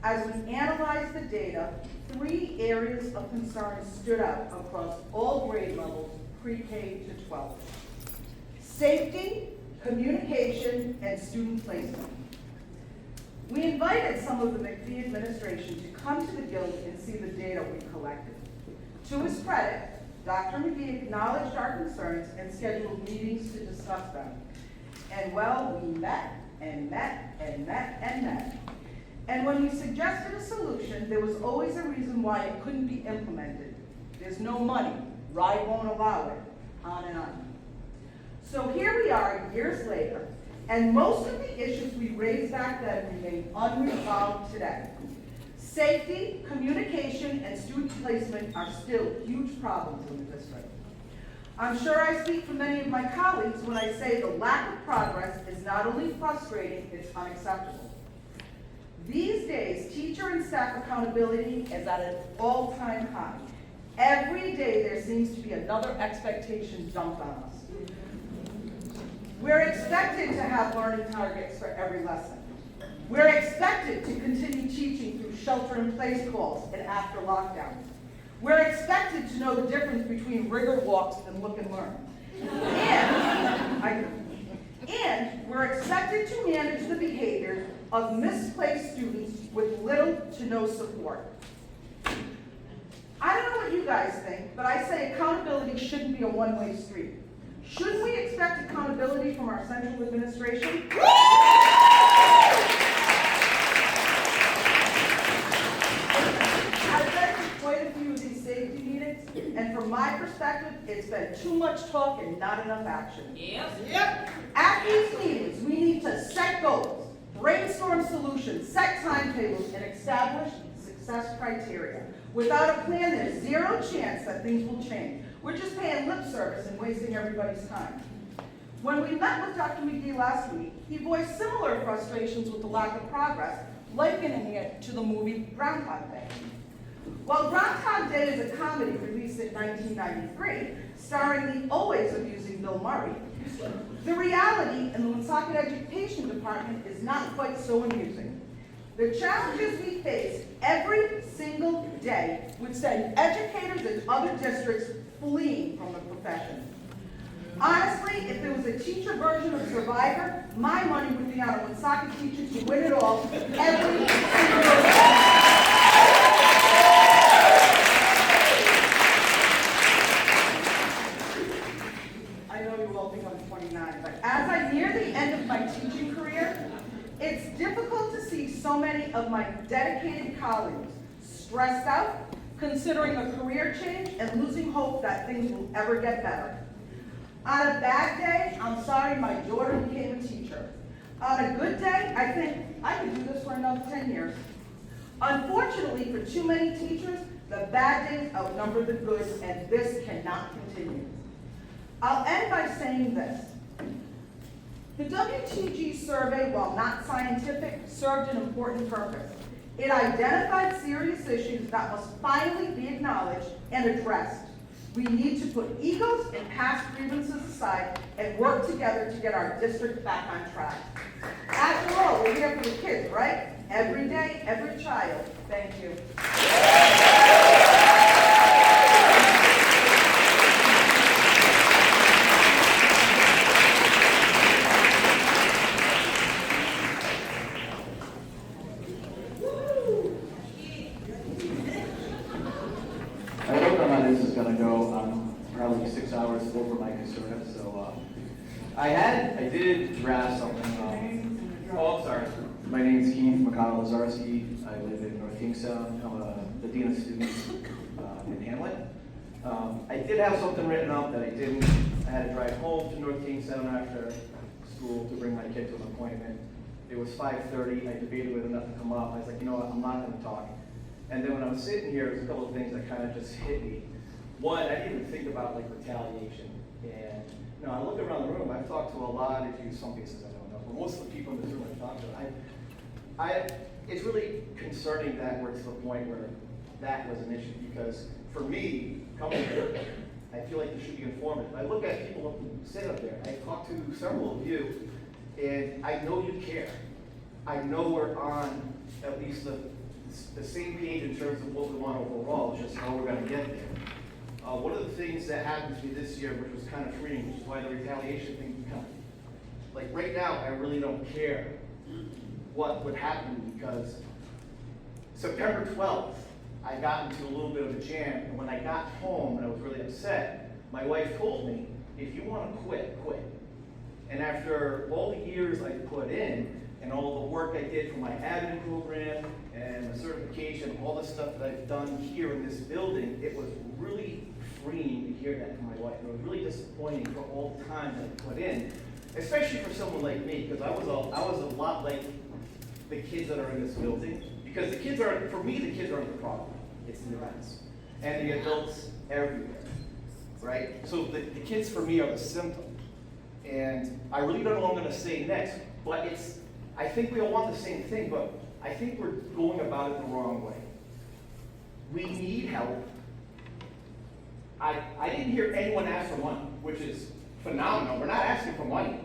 As we analyzed the data, 3 areas of concern stood out across all grade levels, pre-K to 12. Safety, communication, and student placement. We invited some of the McPhee administration to come to the Guild and see the data we collected. To his credit, Dr. McGee acknowledged our concerns and scheduled meetings to discuss them. And well, we met and met and met and met. And when we suggested a solution, there was always a reason why it couldn't be implemented. There's no money, RIDE won't allow it, on and on. So here we are years later, and most of the issues we raised back then remain unresolved today. Safety, communication, and student placement are still huge problems in the district. I'm sure I speak for many of my colleagues when I say the lack of progress is not only frustrating, it's unacceptable. These days, teacher and staff accountability is at an all-time high. Every day there seems to be another expectation dumped on us. We're expected to have learning targets for every lesson. We're expected to continue teaching through shelter-in-place calls and after lockdown. We're expected to know the difference between rigor walks and look and learn. And we're expected to manage the behavior of misplaced students with little to no support. I don't know what you guys think, but I say accountability shouldn't be a one-way street. Shouldn't we expect accountability from our central administration? I've been to quite a few of these safety meetings, and from my perspective, it's been too much talk and not enough action. Yep. At these meetings, we need to set goals, brainstorm solutions, set timetables, and establish success criteria. Without a plan, there's zero chance that things will change. We're just paying lip service and wasting everybody's time. When we met with Dr. McGee last week, he voiced similar frustrations with the lack of progress, likening it to the movie Groundhog Day. While Groundhog Day is a comedy released in 1993, starring the always amusing Bill Murray, the reality in the Woonsocket Education Department is not quite so amusing. The challenges we face every single day would send educators in other districts fleeing from the profession. Honestly, if there was a teacher version of Survivor, my money would be on a Woonsocket teacher to win it all every single day. I know you all think I'm 29, but as I near the end of my teaching career, it's difficult to see so many of my dedicated colleagues stressed out, considering a career change and losing hope that things will ever get better. On a bad day, I'm sorry my daughter became a teacher. On a good day, I think I could do this for another 10 years. Unfortunately, for too many teachers, the bad days outnumber the good, and this cannot continue. I'll end by saying this. The WTG survey, while not scientific, served an important purpose. It identified serious issues that must finally be acknowledged and addressed. We need to put egos and past grievances aside and work together to get our district back on track. After all, we're here for the kids, right? Every day, every child. Thank you. I don't know how this is going to go. I'm probably 6 hours over my concern. So I did draft something. Oh, I'm sorry. My name is Keith McConnell-Lazarski. I live in North Kingstown. I'm the Dean of Students in Hamlet. I did have something written up that I didn't. I had to drive home to North Kingstown after school to bring my kid to an appointment. It was 5:30. I debated whether or not to come up. I was like, you know what, I'm not going to talk. And then when I was sitting here, there's a couple of things that kind of just hit me. One, I didn't even think about like retaliation. And I look around the room. I've talked to a lot of you. Some cases I don't know, but most of the people in this room I've talked to, it's really concerning that we're to the point where that was an issue. Because for me, coming here, I feel like this should be informative. I look at people who sit up there. I talked to several of you, and I know you care. I know we're on at least the same page in terms of what we want overall, it's just how we're going to get there. One of the things that happened to me this year, which was kind of freeing, which is why the retaliation thing became, like right now, I really don't care what would happen, because September 12th, I got into a little bit of a jam, and when I got home and I was really upset, my wife told me, if you want to quit, quit. And after all the years I put in, and all the work I did for my admin program, and the certification, all the stuff that I've done here in this building, it was really freeing to hear that from my wife. It was really disappointing for all the time that I put in, especially for someone like me, because I was a lot like the kids that are in this building. Because the kids are, for me, the kids aren't the problem. It's the adults. And the adults everywhere, right? So the kids for me are the symptom. And I really don't know what I'm gonna say next, but I think we all want the same thing, but I think we're going about it the wrong way. We need help. I didn't hear anyone ask for money, which is phenomenal. We're not asking for money.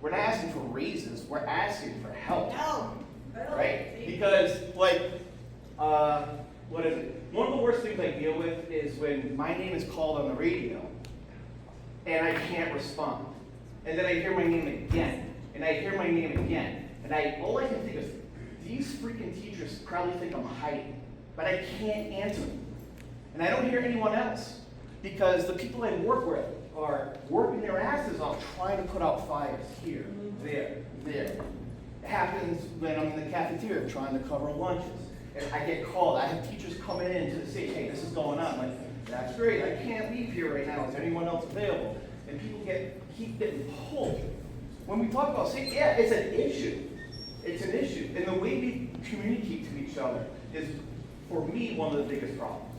We're not asking for raises. We're asking for help. Right? Because, what is it? One of the worst things I deal with is when my name is called on the radio and I can't respond. And then I hear my name again, and I hear my name again. And all I can think is, these freaking teachers probably think I'm hiding, but I can't answer them. And I don't hear anyone else, because the people I work with are working their asses off trying to put out fires here, there. It happens when I'm in the cafeteria trying to cover lunches. And I get called. I have teachers coming in to say, hey, this is going on. I'm like, that's great. I can't leave here right now. Is there anyone else available? And people keep getting pulled. When we talk about safety, yeah, it's an issue. It's an issue. And the way we communicate to each other is, for me, one of the biggest problems.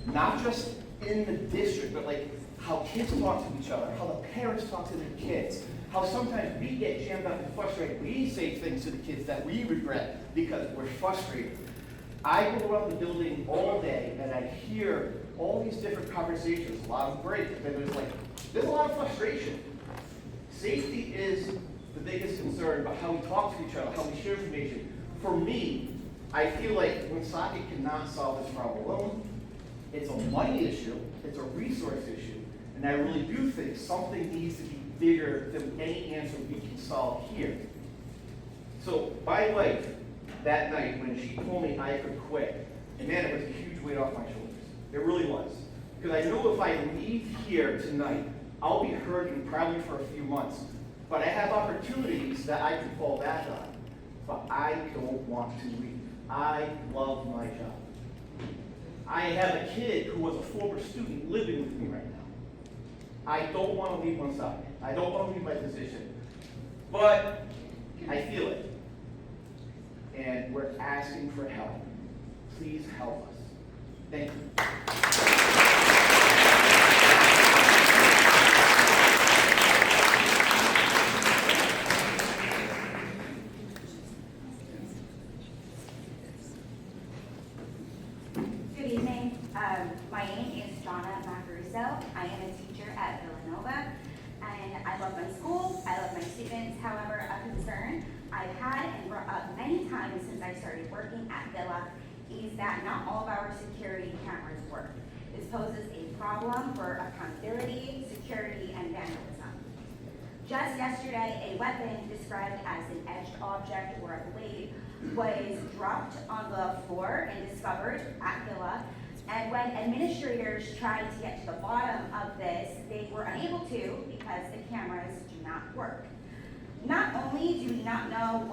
Not just in the district, but like how kids talk to each other, how the parents talk to their kids, how sometimes we get jammed up and frustrated. We say things to the kids that we regret because we're frustrated. I go around the building all day and I hear all these different conversations, a lot of great, and there's a lot of frustration. Safety is the biggest concern about how we talk to each other, how we share information. For me, I feel like Woonsocket cannot solve this problem alone. It's a money issue, it's a resource issue, and I really do think something needs to be bigger than any answer we can solve here. So my wife, that night when she told me I could quit, man, it was a huge weight off my shoulders. It really was. Because I know if I leave here tonight, I'll be hurting probably for a few months. But I have opportunities that I can fall back on. But I don't want to leave. I love my job. I have a kid who was a former student living with me right now. I don't want to leave Woonsocket. I don't want to leave my position. But I feel it. And we're asking for help. Please help us. Thank you. Good evening. My name is Jonna Macaruso. I am a teacher at Villanova, and I love my school. I love my students. However, a concern I've had and brought up many times since I started working at Villa is that not all of our security cameras work. This poses a problem for accountability, security, and vandalism. Just yesterday, a weapon described as an edged object or a blade was dropped on the floor and discovered at Villa. And when administrators tried to get to the bottom of this, they were unable to because the cameras do not work. Not only do we not know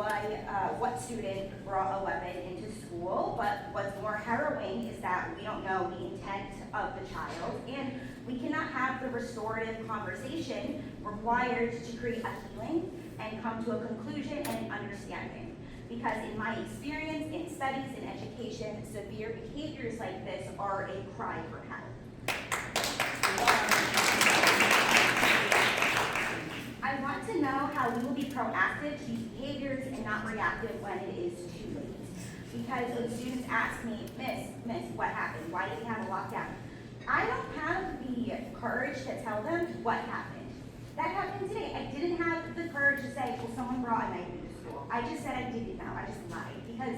what student brought a weapon into school, but what's more harrowing is that we don't know the intent of the child, and we cannot have the restorative conversation required to create a healing and come to a conclusion and an understanding. Because in my experience in studies and education, severe behaviors like this are a cry for help. I want to know how we will be proactive to these behaviors and not reactive when it is too late. Because when students ask me, Miss, what happened? Why did we have a lockdown? I don't have the courage to tell them what happened. That happened today. I didn't have the courage to say, well, someone brought a knife into school. I just said I didn't know. I just lied because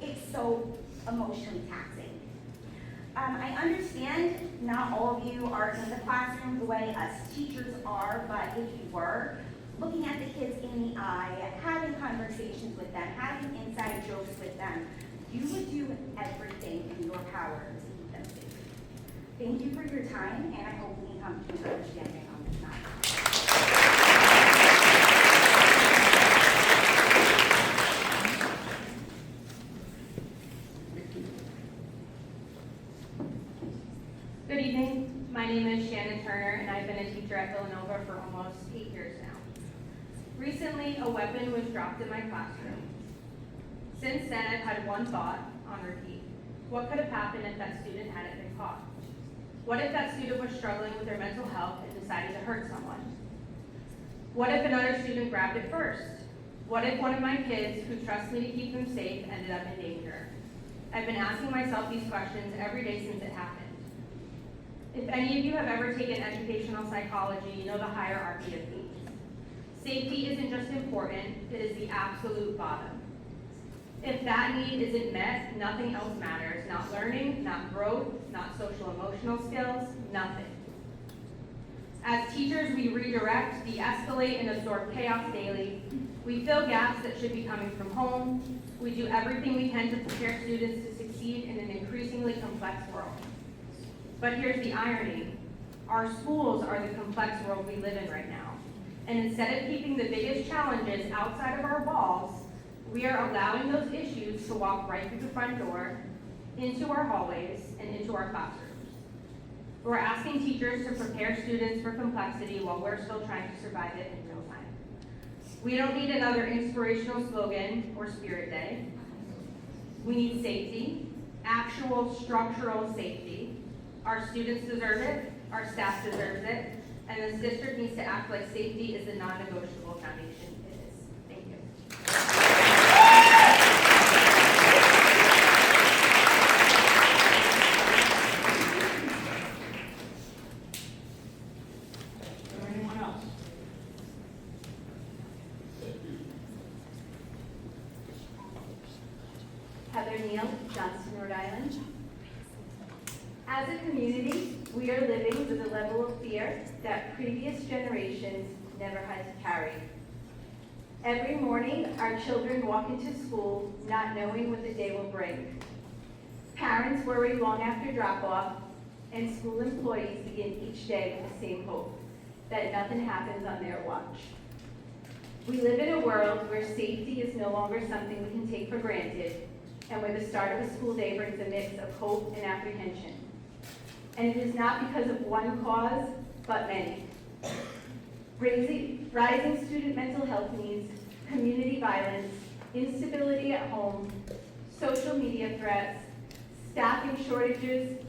it's so emotionally taxing. I understand not all of you are in the classroom the way us teachers are, but if you were, looking at the kids in the eye, having conversations with them, having inside jokes with them, you would do everything in your power to keep them safe. Thank you for your time, and I hope we can come to an understanding on this matter. Good evening. My name is Shannon Turner, and I've been a teacher at Villanova for almost 8 years now. Recently, a weapon was dropped in my classroom. Since then, I've had one thought on repeat. What could have happened if that student hadn't been caught? What if that student was struggling with their mental health and decided to hurt someone? What if another student grabbed it first? What if one of my kids, who trusts me to keep them safe, ended up in danger? I've been asking myself these questions every day since it happened. If any of you have ever taken educational psychology, you know the hierarchy of needs. Safety isn't just important, it is the absolute bottom. If that need isn't met, nothing else matters. Not learning, not growth, not social emotional skills, nothing. As teachers, we redirect, de-escalate, and absorb chaos daily. We fill gaps that should be coming from home. We do everything we can to prepare students to succeed in an increasingly complex world. But here's the irony. Our schools are the complex world we live in right now. And instead of keeping the biggest challenges outside of our walls, we are allowing those issues to walk right through the front door, into our hallways, and into our classrooms. We're asking teachers to prepare students for complexity while we're still trying to survive it in real time. We don't need another inspirational slogan or spirit day. We need safety, actual structural safety. Our students deserve it, our staff deserves it, and this district needs to act like safety is the non-negotiable foundation it is. Thank you. Johnston, Rhode Island. As a community, we are living with a level of fear that previous generations never had to carry. Every morning, our children walk into school not knowing what the day will bring. Parents worry long after drop-off, and school employees begin each day with the same hope, that nothing happens on their watch. We live in a world where safety is no longer something we can take for granted, and where the start of a school day brings a mix of hope and apprehension. And it is not because of one cause, but many. Rising student mental health needs, community violence, instability at home, social media threats, staffing shortages,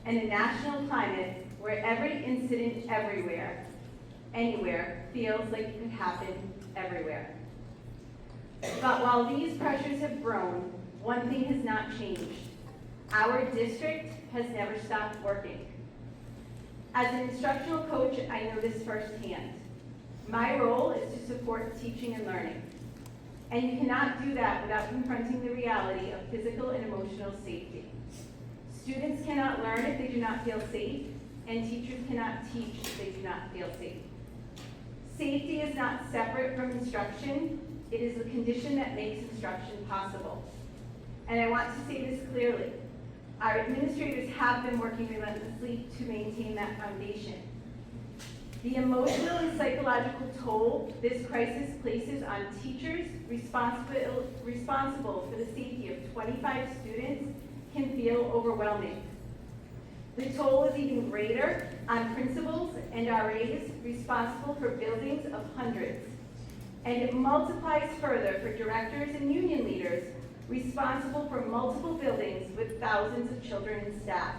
and a national climate where every incident everywhere, anywhere, feels like it could happen everywhere. But while these pressures have grown, one thing has not changed. Our district has never stopped working. As an instructional coach, I know this firsthand. My role is to support teaching and learning. And you cannot do that without confronting the reality of physical and emotional safety. Students cannot learn if they do not feel safe, and teachers cannot teach if they do not feel safe. Safety is not separate from instruction. It is the condition that makes instruction possible. And I want to say this clearly. Our administrators have been working relentlessly to maintain that foundation. The emotional and psychological toll this crisis places on teachers responsible for the safety of 25 students can feel overwhelming. The toll is even greater on principals and RAs responsible for buildings of hundreds. And it multiplies further for directors and union leaders responsible for multiple buildings with thousands of children and staff.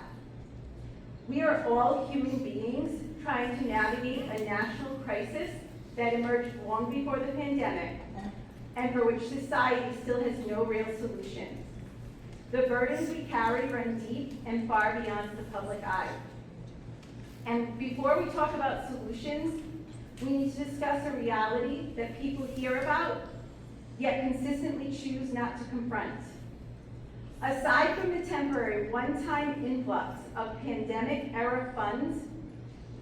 We are all human beings trying to navigate a national crisis that emerged long before the pandemic and for which society still has no real solution. The burdens we carry run deep and far beyond the public eye. And before we talk about solutions, we need to discuss a reality that people hear about, yet consistently choose not to confront. Aside from the temporary one-time influx of pandemic-era funds,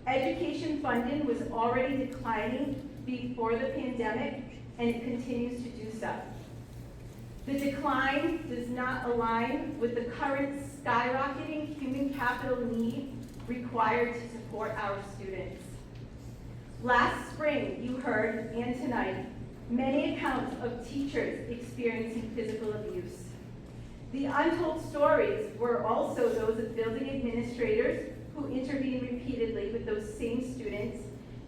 education funding was already declining before the pandemic, and it continues to do so. The decline does not align with the current skyrocketing human capital need required to support our students. Last spring, you heard, and tonight, many accounts of teachers experiencing physical abuse. The untold stories were also those of building administrators who intervene repeatedly with those same students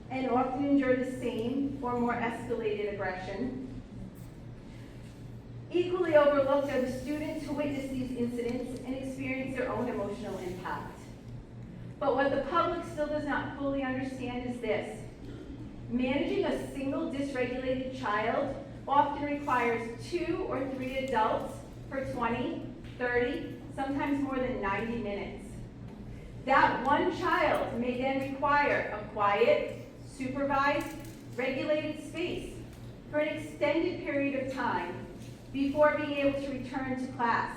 and often endure the same or more escalated aggression. Equally overlooked are the students who witness these incidents and experience their own emotional impact. But what the public still does not fully understand is this. Managing a single dysregulated child often requires 2 or 3 adults for 20, 30, sometimes more than 90 minutes. That one child may then require a quiet, supervised, regulated space for an extended period of time before being able to return to class.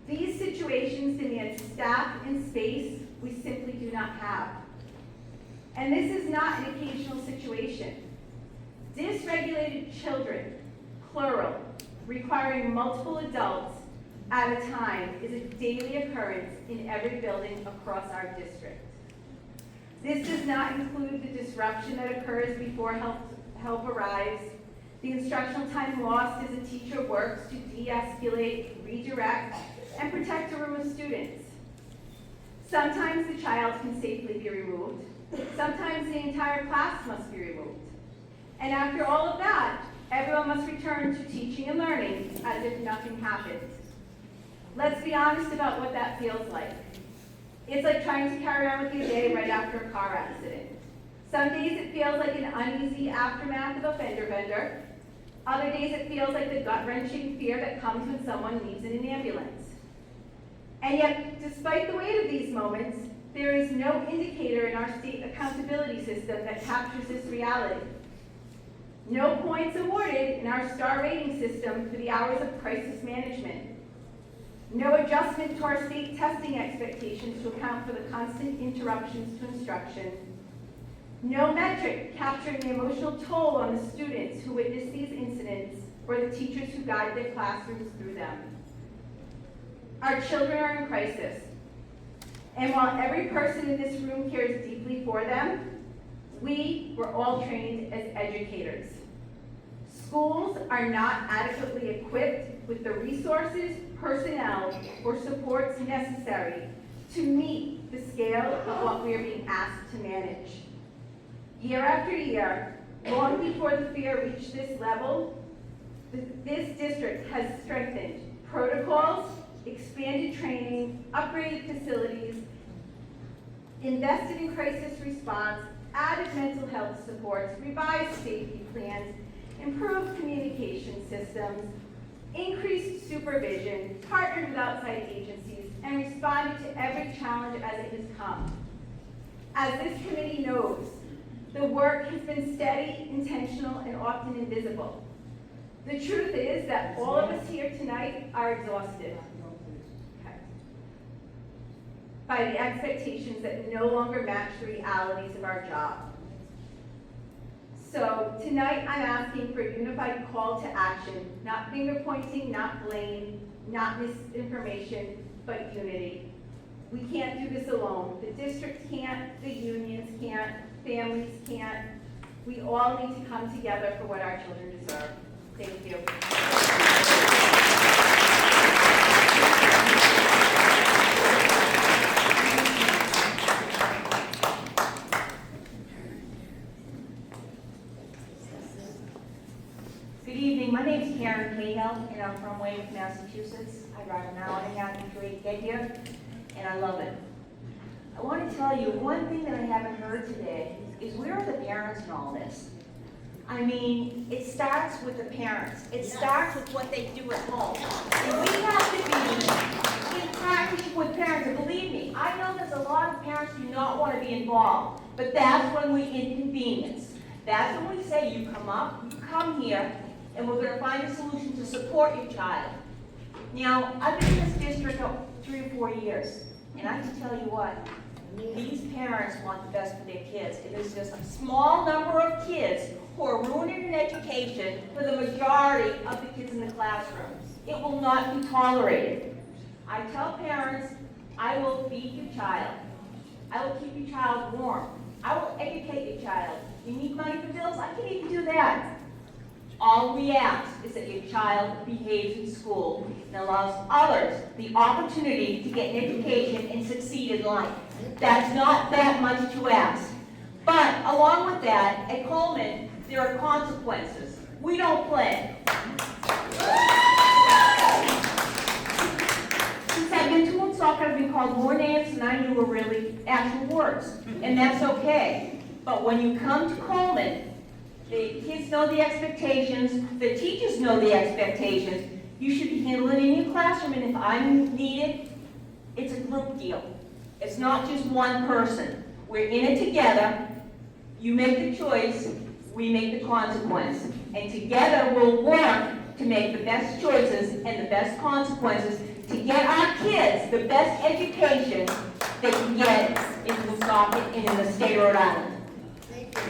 These situations demand staff and space we simply do not have. And this is not an occasional situation. Dysregulated children, plural, requiring multiple adults at a time is a daily occurrence in every building across our district. This does not include the disruption that occurs before help arrives, the instructional time lost as a teacher works to de-escalate, redirect, and protect a room of students. Sometimes the child can safely be removed. Sometimes the entire class must be removed. And after all of that, everyone must return to teaching and learning as if nothing happened. Let's be honest about what that feels like. It's like trying to carry on with your day right after a car accident. Some days it feels like an uneasy aftermath of a fender bender. Other days it feels like the gut-wrenching fear that comes when someone leaves in an ambulance. And yet, despite the weight of these moments, there is no indicator in our state accountability system that captures this reality. No points awarded in our star rating system for the hours of crisis management. No adjustment to our state testing expectations to account for the constant interruptions to instruction. No metric capturing the emotional toll on the students who witness these incidents or the teachers who guide their classrooms through them. Our children are in crisis. And while every person in this room cares deeply for them, we were all trained as educators. Schools are not adequately equipped with the resources, personnel, or supports necessary to meet the scale of what we are being asked to manage. Year after year, long before the fear reached this level, this district has strengthened protocols, expanded training, upgraded facilities, invested in crisis response, added mental health supports, revised safety plans, improved communication systems, increased supervision, partnered with outside agencies, and responded to every challenge as it has come. As this committee knows, the work has been steady, intentional, and often invisible. The truth is that all of us here tonight are exhausted by the expectations that no longer match the realities of our job. So tonight I'm asking for a unified call to action, not finger pointing, not blame, not misinformation, but unity. We can't do this alone. The district can't, the unions can't, families can't. We all need to come together for what our children deserve. Thank you. Good evening, my name is Karen Cahill, and I'm from Weymouth, Massachusetts. I drive an hour and a half each way to get here, and I love it. I want to tell you, one thing that I haven't heard today is where are the parents in all this? I mean, it starts with the parents. It starts with what they do at home. And we have to be in partnership with parents. And believe me, I know there's a lot of parents who do not want to be involved, but that's when we inconvenience. That's when we say, you come up, you come here, and we're going to find a solution to support your child. Now, I've been in this district 3 or 4 years, and I can tell you what, these parents want the best for their kids. It is just a small number of kids who are ruining an education for the majority of the kids in the classroom. It will not be tolerated. I tell parents, I will feed your child. I will keep your child warm. I will educate your child. You need money for bills? I can even do that. All we ask is that your child behaves in school and allows others the opportunity to get an education and succeed in life. That's not that much to ask. But along with that, at Coleman, there are consequences. We don't play. Since I've been to Woonsocket, I've been called more names than I knew were really actual words. And that's okay. But when you come to Coleman, the kids know the expectations, the teachers know the expectations. You should be handling it in your classroom, and if I'm needed, it's a group deal. It's not just one person. We're in it together. You make the choice, we make the consequence. And together we'll work to make the best choices and the best consequences to get our kids the best education they can get in Woonsocket and in the state of Rhode Island. Thank you.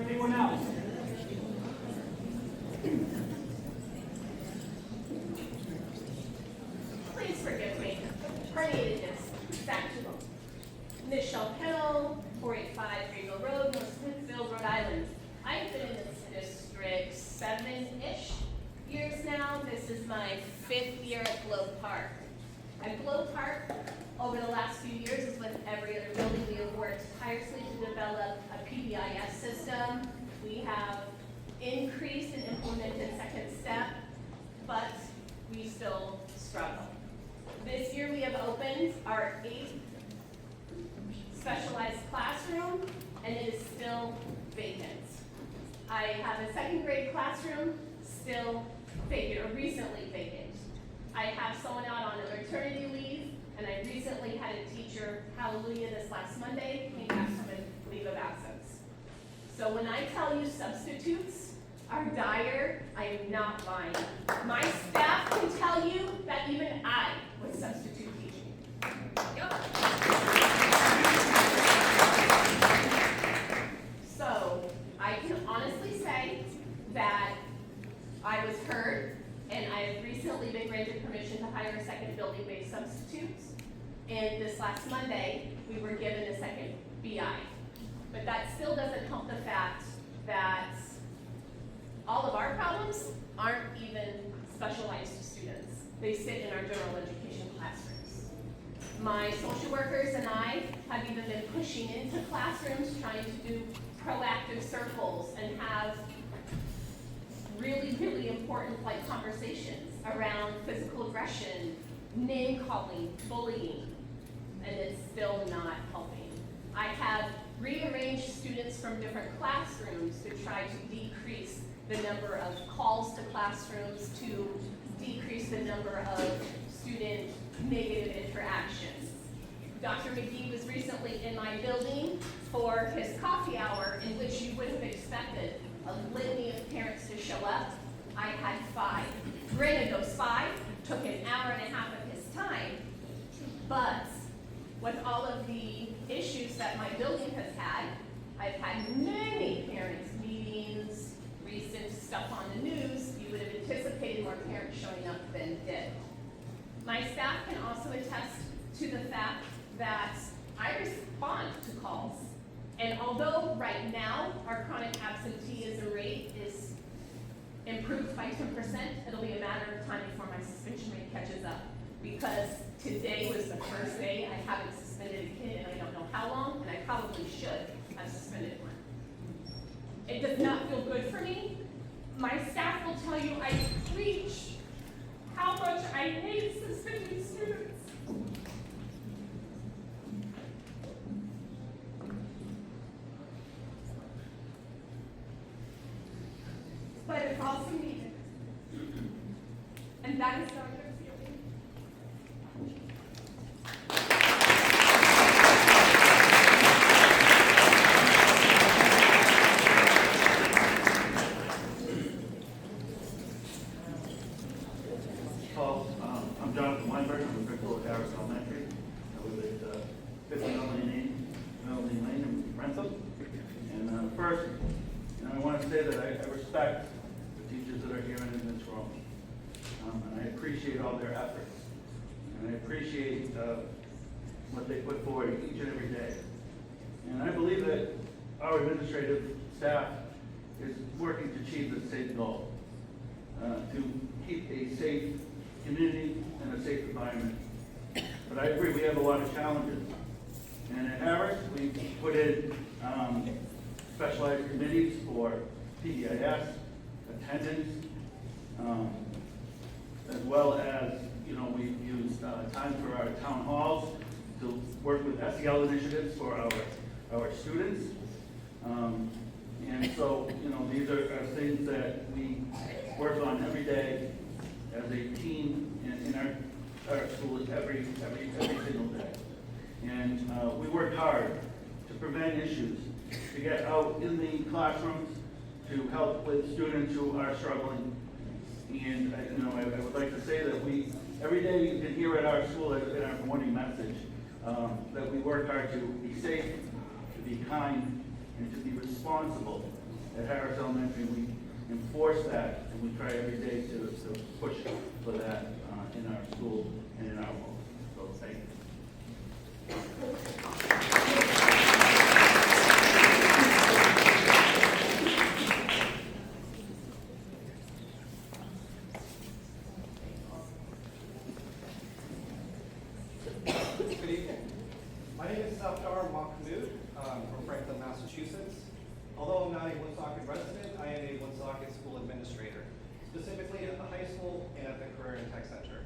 Anyone else? Please forgive me. Her name is factual. Michelle Kennel, 485 Greenville Road, North Smithfield, Rhode Island. I've been in this district 7-ish years now. This is my 5th year at Globe Park. At Globe Park, over the last few years, as with every other building, we have worked tirelessly to develop a PBIS system. We have increased and implemented Second Step, but we still struggle. This year we have opened our 8th specialized classroom, and it is still vacant. I have a 2nd grade classroom, still vacant, or recently vacant. I have someone out on a maternity leave, and I recently had a teacher, hallelujah, this last Monday, came back from a leave of absence. So when I tell you substitutes are dire, I am not lying. My staff can tell you that even I was substitute teaching. Yep. So I can honestly say that I was heard, and I have recently been granted permission to hire a second building-based substitute. And this last Monday, we were given a second BI. But that still doesn't help the fact that all of our problems aren't even specialized to students. They sit in our general education classrooms. My social workers and I have even been pushing into classrooms, trying to do proactive circles and have really, really important conversations around physical aggression, name calling, bullying, and it's still not helping. I have rearranged students from different classrooms to try to decrease the number of calls to classrooms, to decrease the number of student negative interactions. Dr. McGee was recently in my building for his coffee hour, in which you would have expected a litany of parents to show up. I had 5. Granted, those 5 took an hour and a half of his time, but with all of the issues that my building has had, I've had many parents' meetings, recent stuff on the news. You would have anticipated more parents showing up than did. My staff can also attest to the fact that I respond to calls. And although right now our chronic absenteeism rate is improved by 10%, it'll be a matter of time before my suspension rate catches up. Because today was the first day I haven't suspended a kid in I don't know how long, and I probably should have suspended one. It does not feel good for me. My staff will tell you I preach how much I hate suspended students. But it's also needed. And that is not a good feeling. I'm Jonathan Weinberg. I'm the principal of Harris Elementary. I live at 50 Melanie Lane in Rentham. And first, I want to say that I respect the teachers that are here and in this room. And I appreciate all their efforts. And I appreciate what they put forward each and every day. And I believe that our administrative staff is working to achieve the same goal, to keep a safe community and a safe environment. But I agree, we have a lot of challenges. And at Harris, we put in specialized committees for PBIS, attendance, as well as, we've used time for our town halls to work with SEL initiatives for our students. And so, these are things that we work on every day as a team in our school every single day. And we work hard to prevent issues, to get out in the classrooms, to help with students who are struggling. And I would like to say that every day you can hear at our school, in our morning message, that we work hard to be safe, to be kind, and to be responsible. At Harris Elementary, we enforce that, and we try every day to push for that in our school and in our home. So thank you. Good evening. My name is Safdar Mahmood from Franklin, Massachusetts. Although I'm not a Woonsocket resident, I am a Woonsocket school administrator, specifically at the high school and at the Career and Tech Center.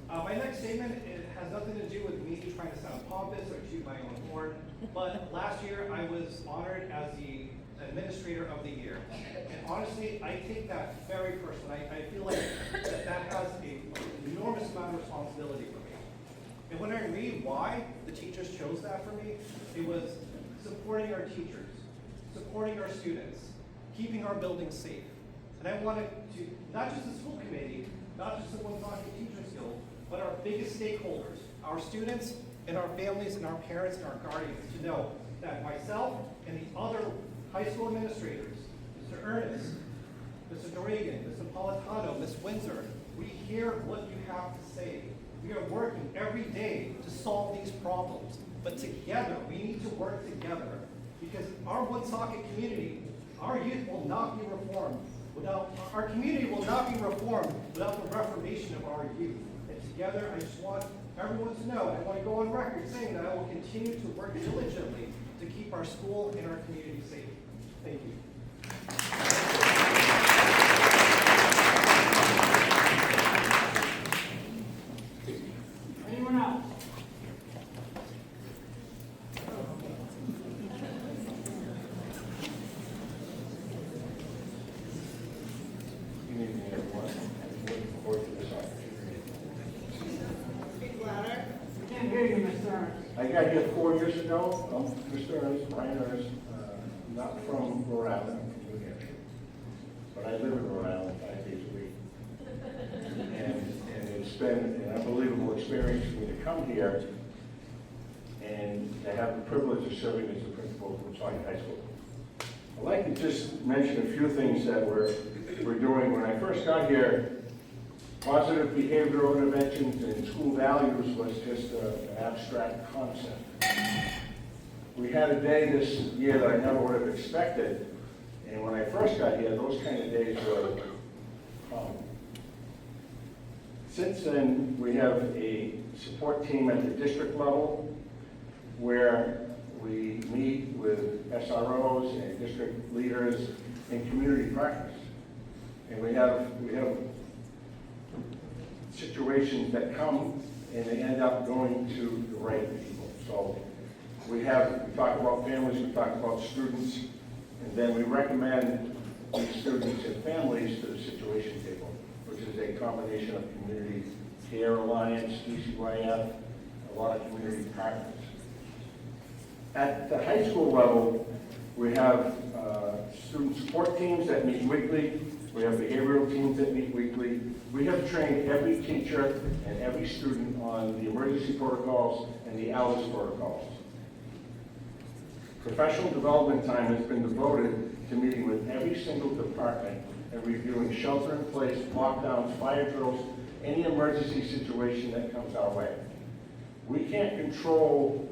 My next statement, it has nothing to do with me trying to sound pompous or toot my own horn, but last year I was honored as the Administrator of the Year. And honestly, I take that very personally. I feel like that has an enormous amount of responsibility for me. And when I read why the teachers chose that for me, it was supporting our teachers, supporting our students, keeping our buildings safe. And I wanted to, not just the school committee, not just the Woonsocket Teachers Guild, but our biggest stakeholders, our students and our families and our parents and our guardians, to know that myself and the other high school administrators, Mr. Ernest, Mr. Dorigan, Mr. Napolitano, Ms. Windsor, we hear what you have to say. We are working every day to solve these problems, but together, we need to work together, because our Woonsocket community, our youth will not be reformed without, our community will not be reformed without the reformation of our youth. And together, I just want everyone to know, I want to go on record saying that I will continue to work diligently to keep our school and our community safe. Thank you. Anyone else? Good evening, everyone. I'm looking forward to this opportunity. Speak louder. I can't hear you, Mr. Ernest. I got here 4 years ago. I'm Mr. Ernest, Brian Ernest, not from Rhode Island, I'm from New Hampshire. But I live in Rhode Island 5 days a week. And it's been an unbelievable experience for me to come here and to have the privilege of serving as the principal of Woonsocket High School. I'd like to just mention a few things that we're doing. When I first got here, positive behavioral interventions and school values was just an abstract concept. We had a day this year that I never would have expected, and when I first got here, those kind of days were common. Since then, we have a support team at the district level where we meet with SROs and district leaders and community partners. And we have situations that come and they end up going to the right people. So we talk about families, we talk about students, and then we recommend these students and families to the situation table, which is a combination of Community Care Alliance, DCYF, a lot of community partners. At the high school level, we have student support teams that meet weekly. We have behavioral teams that meet weekly. We have trained every teacher and every student on the emergency protocols and the ALICE protocols. Professional development time has been devoted to meeting with every single department and reviewing shelter-in-place, lockdowns, fire drills, any emergency situation that comes our way. We can't control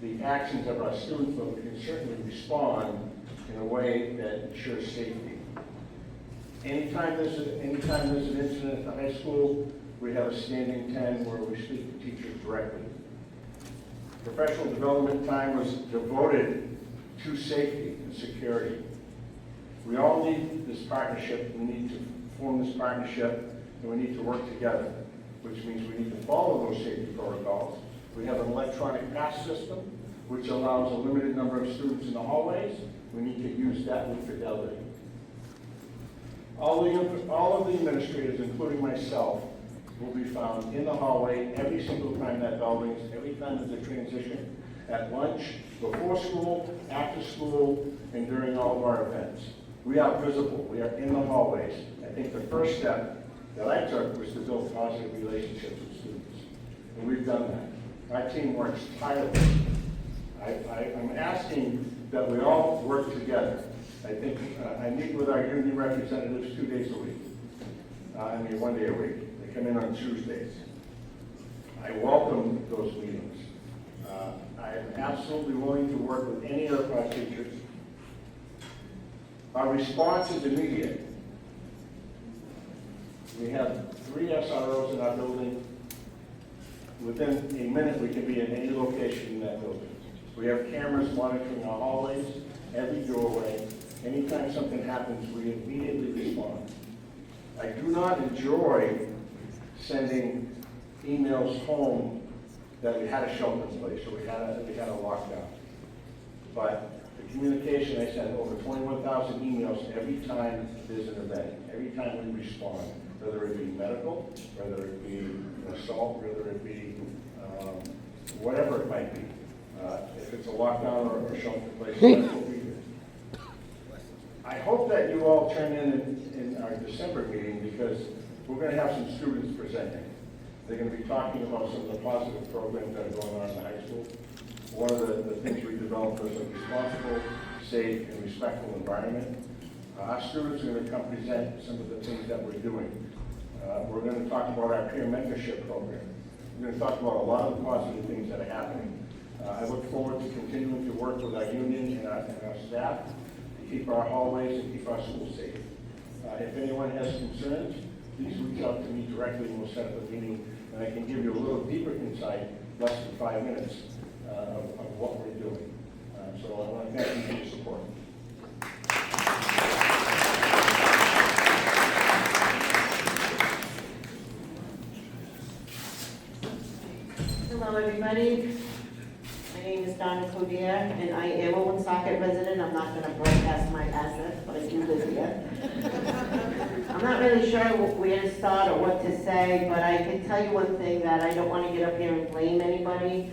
the actions of our students, but we can certainly respond in a way that ensures safety. Anytime there's an incident at the high school, we have a standing 10 where we speak to teachers directly. Professional development time was devoted to safety and security. We all need this partnership. We need to form this partnership, and we need to work together, which means we need to follow those safety protocols. We have an electronic pass system, which allows a limited number of students in the hallways. We need to use that with fidelity. All of the administrators, including myself, will be found in the hallway every single time that building's, every time there's a transition, at lunch, before school, after school, and during all of our events. We are visible. We are in the hallways. I think the first step that I took was to build positive relationships with students, and we've done that. Our team works tirelessly. I'm asking that we all work together. I think I meet with our union representatives 2 days a week. 1 day a week. They come in on Tuesdays. I welcome those meetings. I am absolutely willing to work with any of our teachers. Our response is immediate. We have 3 SROs in our building. Within a minute, we can be in any location in that building. We have cameras monitoring our hallways, every doorway. Anytime something happens, we immediately respond. I do not enjoy sending emails home that we had a shelter in place or we had a lockdown. But the communication, I send over 21,000 emails every time there's an event, every time we respond, whether it be medical, whether it be an assault, whether it be whatever it might be. If it's a lockdown or a shelter in place, that's what we do. all turn in our December meeting because we're going to have some students presenting. They're going to be talking about some of the positive programs that are going on in the high school. One of the things we developed was a responsible, safe, and respectful environment. Our students are going to come present some of the things that we're doing. We're going to talk about our peer mentorship program. We're going to talk about a lot of the positive things that are happening. I look forward to continuing to work with our union and our staff to keep our hallways and keep our schools safe. If anyone has concerns, please reach out to me directly and we'll set up a meeting and I can give you a little deeper insight, less than 5 minutes, of what we're doing. So I want to thank you for your support. Hello, everybody. My name is Donna Codier, and I am a Woonsocket resident. I'm not going to broadcast my address, but I do live here. I'm not really sure where to start or what to say, but I can tell you one thing, that I don't want to get up here and blame anybody.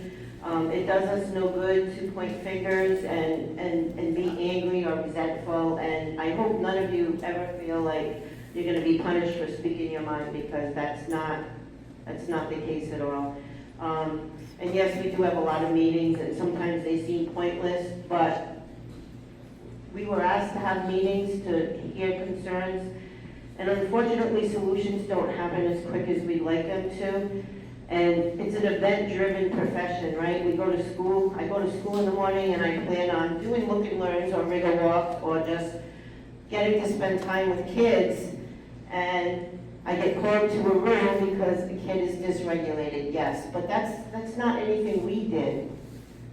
It does us no good to point fingers and be angry or resentful, and I hope none of you ever feel like you're going to be punished for speaking your mind, because that's not the case at all. And yes, we do have a lot of meetings, and sometimes they seem pointless, but we were asked to have meetings to hear concerns, and unfortunately, solutions don't happen as quick as we'd like them to. And it's an event-driven profession, right? We go to school, I go to school in the morning, and I plan on doing look and learns or rigor walks or just getting to spend time with kids, and I get called to a room because the kid is dysregulated, yes, but that's not anything we did,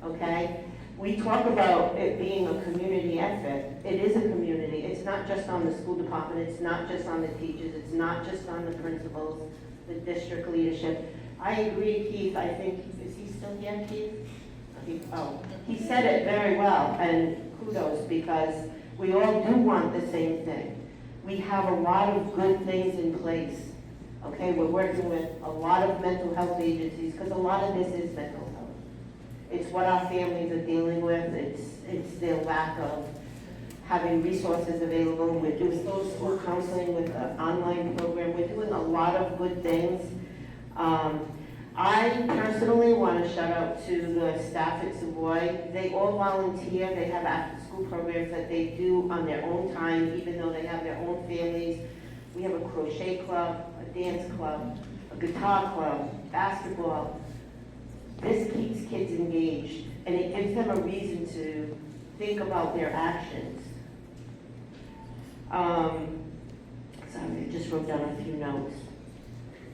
okay? We talk about it being a community effort. It is a community. It's not just on the school department, it's not just on the teachers, it's not just on the principals, the district leadership. I agree, Keith, I think, is he still here, Keith? He said it very well, and kudos, because we all do want the same thing. We have a lot of good things in place, okay? We're working with a lot of mental health agencies, because a lot of this is mental health. It's what our families are dealing with. It's their lack of having resources available. We're doing school counseling with an online program. We're doing a lot of good things. I personally want to shout out to the staff at Savoy. They all volunteer. They have after-school programs that they do on their own time, even though they have their own families. We have a crochet club, a dance club, a guitar club, basketball. This keeps kids engaged, and it gives them a reason to think about their actions. Sorry, I just wrote down a few notes.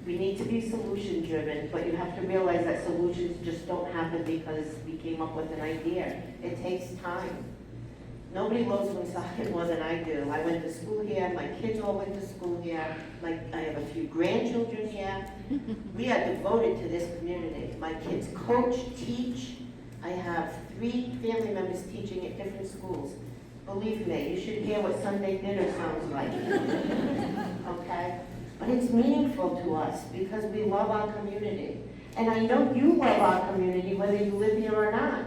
We need to be solution-driven, but you have to realize that solutions just don't happen because we came up with an idea. It takes time. Nobody loves Woonsocket more than I do. I went to school here, my kids all went to school here, I have a few grandchildren here. We are devoted to this community. My kids coach, teach. I have 3 family members teaching at different schools. Believe me, you should hear what Sunday dinner sounds like. Okay? But it's meaningful to us because we love our community. And I know you love our community whether you live here or not,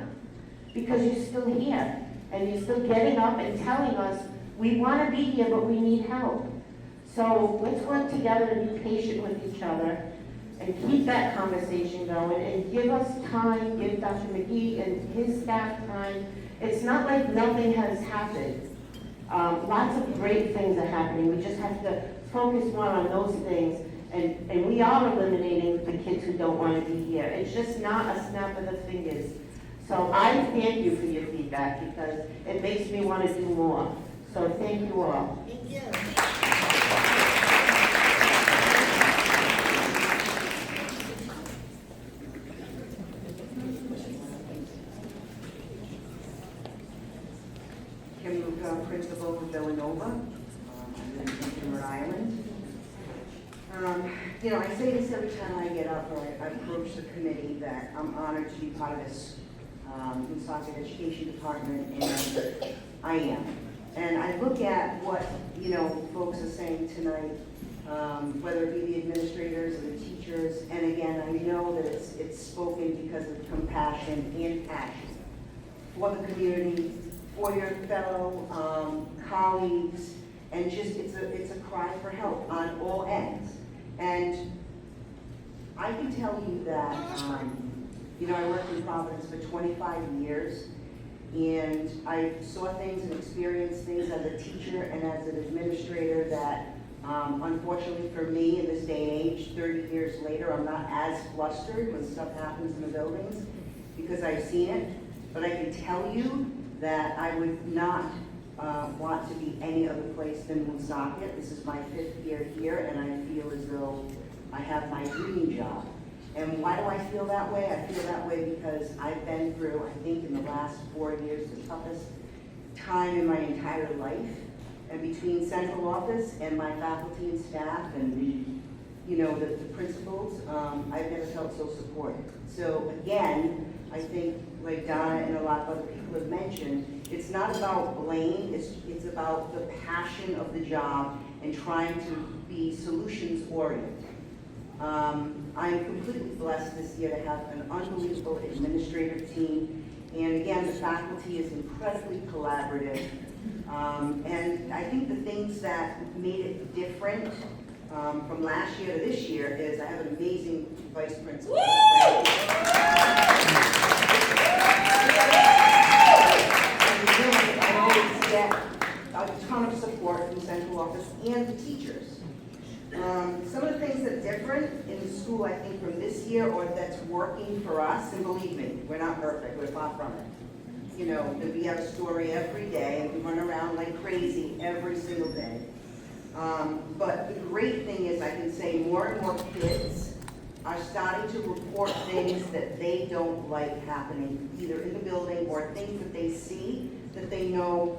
because you're still here. And you're still getting up and telling us, we want to be here, but we need help. So let's work together and be patient with each other and keep that conversation going and give us time, give Dr. McGee and his staff time. It's not like nothing has happened. Lots of great things are happening. We just have to focus more on those things. And we are eliminating the kids who don't want to be here. It's just not a snap of the fingers. So I thank you for your feedback because it makes me want to do more. So thank you all. Thank you. Kim Luca, principal of Villanova. I'm in Rhode Island. I say this every time I get up or I approach the committee that I'm honored to be part of this Woonsocket Education Department, and I am. And I look at what, folks are saying tonight, whether it be the administrators or the teachers, and again, I know that it's spoken because of compassion and passion for the community, for your fellow colleagues, And just, it's a cry for help on all ends. And I can tell you that, I worked in Providence for 25 years, and I saw things and experienced things as a teacher and as an administrator that, unfortunately for me in this day and age, 30 years later, I'm not as flustered when stuff happens in the buildings because I've seen it. But I can tell you that I would not want to be any other place than Woonsocket. This is my 5th year here, and I feel as though I have my dream job. And why do I feel that way? I feel that way because I've been through, I think in the last 4 years, the toughest time in my entire life. And between central office and my faculty and staff and the principals, I've never felt so supported. So again, I think like Donna and a lot of other people have mentioned, it's not about blame, it's about the passion of the job and trying to be solutions oriented. I'm completely blessed this year to have an unbelievable administrative team. And again, the faculty is incredibly collaborative. And I think the things that made it different from last year to this year is I have an amazing vice principal. I always get a ton of support from central office and the teachers. Some of the things that are different in the school, I think, from this year or that's working for us, and believe me, we're not perfect, we're far from it. That we have a story every day, and we run around like crazy every single day. But the great thing is I can say more and more kids are starting to report things that they don't like happening, either in the building or things that they see that they know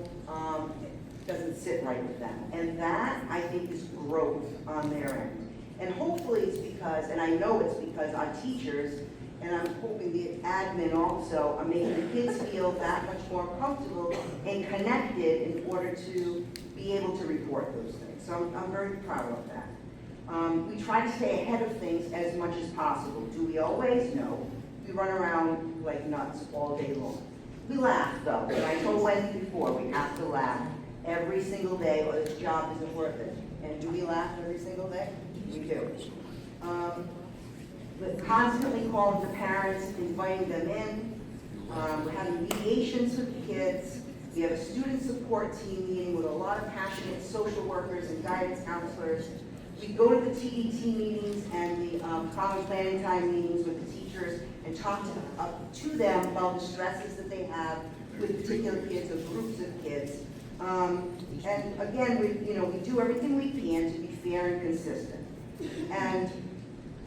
doesn't sit right with them. And that, I think, is growth on their end. And hopefully it's because, and I know it's because our teachers, and I'm hoping the admin also, are making the kids feel that much more comfortable and connected in order to be able to report those things. So I'm very proud of that. We try to stay ahead of things as much as possible. Do we always? No. We run around like nuts all day long. We laugh though, and I told Wendy before, we have to laugh every single day or this job isn't worth it. And do we laugh every single day? We do. We're constantly calling the parents, inviting them in. We're having mediations with the kids. We have a student support team meeting with a lot of passionate social workers and guidance counselors. We go to the TDT meetings and the common planning time meetings with the teachers and talk to them about the stresses that they have with particular kids or groups of kids. And again, we do everything we can to be fair and consistent. And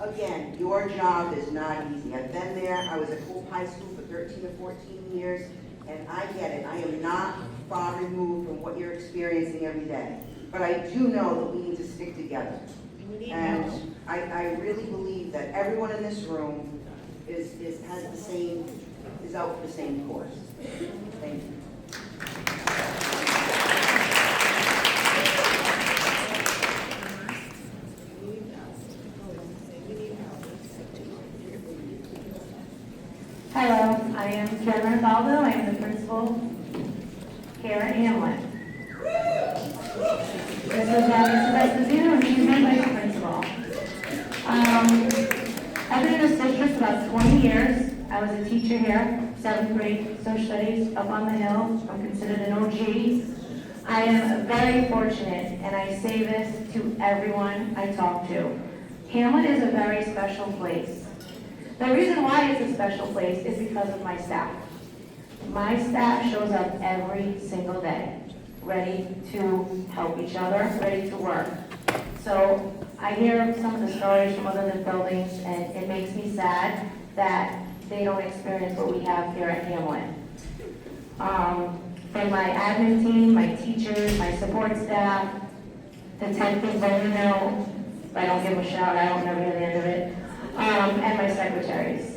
again, your job is not easy. I've been there. I was at Hope High School for 13 or 14 years, and I get it. I am not far removed from what you're experiencing every day. But I do know that we need to stick together. And I really believe that everyone in this room is out for the same course. Thank you. Hello, I am Karen Ronaldo. I am the principal here at Hamlet. This is Esposito, and she's my vice principal. I've been in this district about 20 years. I was a teacher here, 7th grade social studies up on the hill. I'm considered an OG. I am very fortunate, and I say this to everyone I talk to. Hamlet is a very special place. The reason why it's a special place is because of my staff. My staff shows up every single day, ready to help each other, ready to work. So I hear some of the stories from other buildings, and it makes me sad that they don't experience what we have here at Hamlet. From my admin team, my teachers, my support staff, the 10th thing if I don't give them a shout out, I'll never hear the end of it, and my secretaries.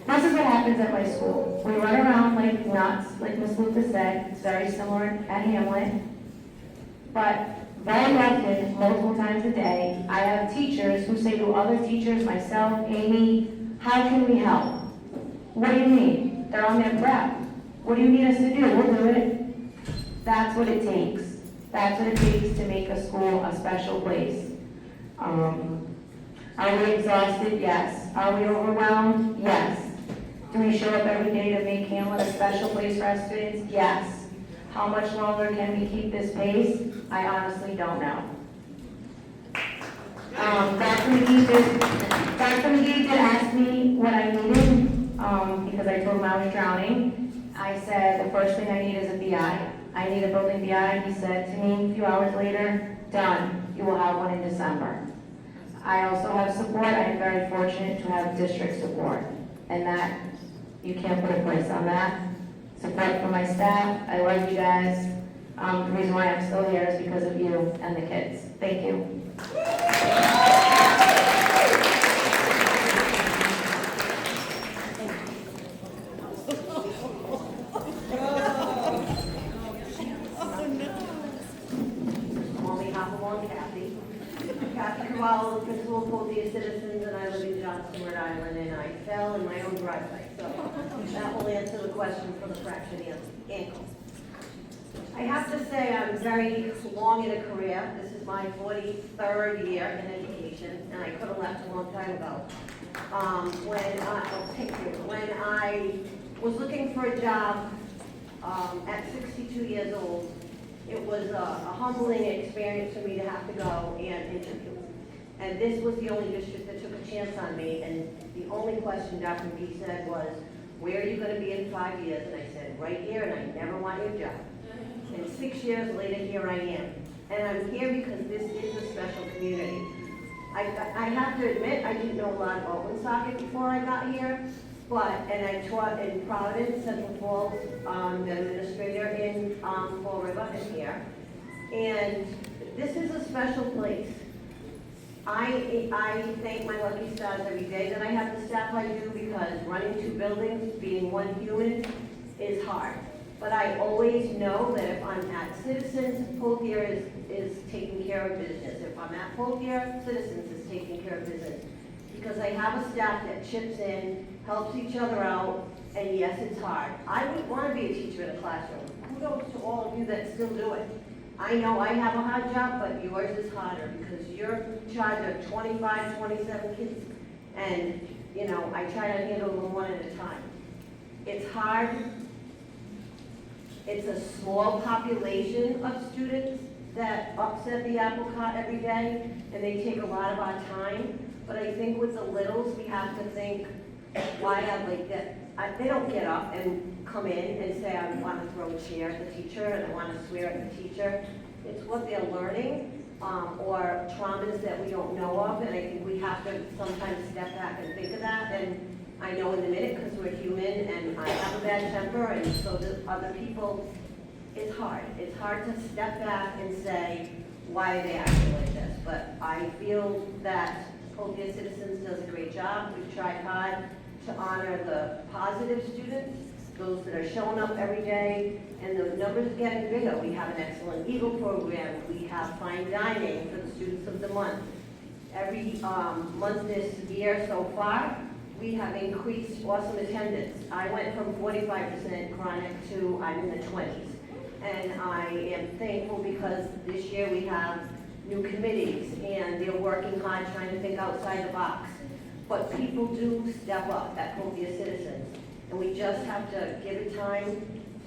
This is what happens at my school. We run around like nuts, like Ms. Lucas said. It's very similar at Hamlet. But very often, multiple times a day, I have teachers who say to other teachers, myself, Amy, how can we help? What do you need? They're on their prep. What do you need us to do? We'll do it. That's what it takes. That's what it takes to make a school a special place. Are we exhausted? Yes. Are we overwhelmed? Yes. Do we show up every day to make Hamlet a special place for our students? Yes. How much longer can we keep this pace? I honestly don't know. Dr. McGee did ask me what I needed, because I told him I was drowning. I said, the first thing I need is a BI. I need a building BI. He said to me a few hours later, done, you will have one in December. I also have support. I am very fortunate to have district support, and that, you can't put a price on that. Support from my staff. I love you guys. The reason why I'm still here is because of you and the kids. Thank you. On behalf of all Kathy Cavallo, principal of Poldia Citizens, and I live in Johnston, Rhode Island, and I fell in my own driveway, so that will answer the question for the fractured ankle. I have to say I'm very long in a career. This is my 43rd year in education, and I could have left a long time ago. When I was looking for a job at 62 years old, it was a humbling experience for me to have to go and interview. And this was the only district that took a chance on me, and the only question Dr. McGee said was, where are you going to be in 5 years? And I said, right here, and I never want your job. And 6 years later, here I am. And I'm here because this is a special community. I have to admit, I didn't know a lot about Woonsocket before I got here, and I taught in Providence, Central Falls, the administrator in Fall River and here. And this is a special place. I thank my lucky stars every day that I have the staff I do, because running 2 buildings, being one human, is hard. But I always know that if I'm at Citizens, Poldia is taking care of business. If I'm at Poldia, Citizens is taking care of business. Because I have a staff that chips in, helps each other out, and yes, it's hard. I wouldn't want to be a teacher in a classroom. Kudos to all of you that still do it. I know I have a hard job, but yours is harder because you're in charge of 25, 27 kids. And, you know, I try to handle them one at a time. It's hard. It's a small population of students that upset the apple cart every day, and they take a lot of our time. But I think with the littles, we have to think, why are like that? They don't get up and come in and say, I want to throw a chair at the teacher and I want to swear at the teacher. It's what they're learning, or traumas that we don't know of, and I think we have to sometimes step back and think of that. And I know in a minute, because we're human, and I have a bad temper, and so do other people. It's hard. It's hard to step back and say, why are they acting like this? But I feel that Poldia Citizens does a great job. We've tried hard to honor the positive students, those that are showing up every day, and the numbers are getting bigger. We have an excellent Eagle program. We have fine dining for the students of the month. Every month this year so far, we have increased awesome attendance. I went from 45% chronic to I'm in the 20s. And I am thankful because this year we have new committees and they're working hard trying to think outside the box. But people do step up at Poldia Citizens, and we just have to give it time.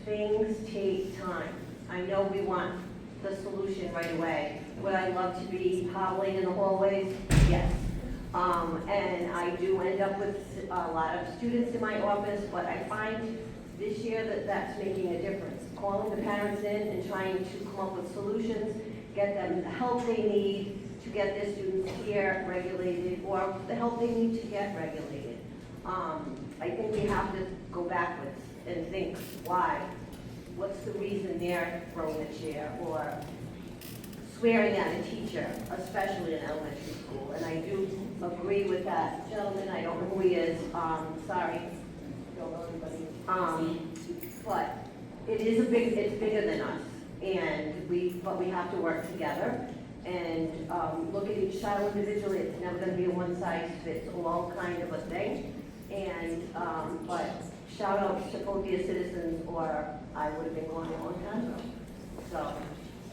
Things take time. I know we want the solution right away. Would I love to be hobbling in the hallways? Yes. And I do end up with a lot of students in my office, but I find this year that that's making a difference. Calling the parents in and trying to come up with solutions, get them the help they need to get their students here regulated, or the help they need to get regulated. I think we have to go backwards and think, why? What's the reason they're throwing a chair or swearing at a teacher, especially in elementary school? And I do agree with that gentleman. I don't know who he is. Sorry, don't know anybody. But it's bigger than us, and but we have to work together and look at each child individually. It's never going to be a one-size-fits-all kind of a thing. And but shout out to Poldia Citizens, or I would have been gone a long time ago. So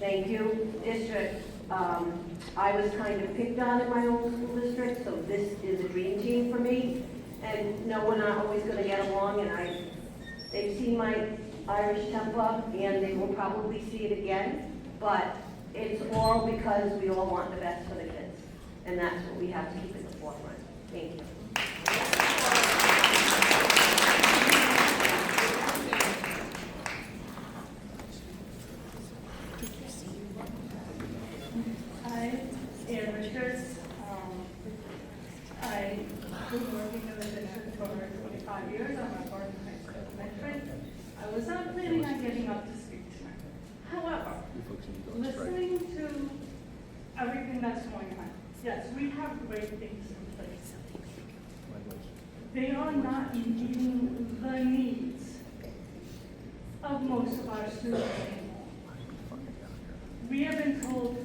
Thank you. District, I was kind of picked on in my own school district, so this is a dream team for me. And no, we're not always gonna get along, and they've seen my Irish temper, and they will probably see it again. But it's all because we all want the best for the kids. And that's what we have to keep at the forefront. Thank you. Hi, Ann Richards. I've been working in the district for 25 years. I'm a board in high school elementary. I was not planning on getting up to speak tonight. However, listening to everything that's going on, yes, we have great things in place. They are not meeting the needs of most of our students anymore. We have been told,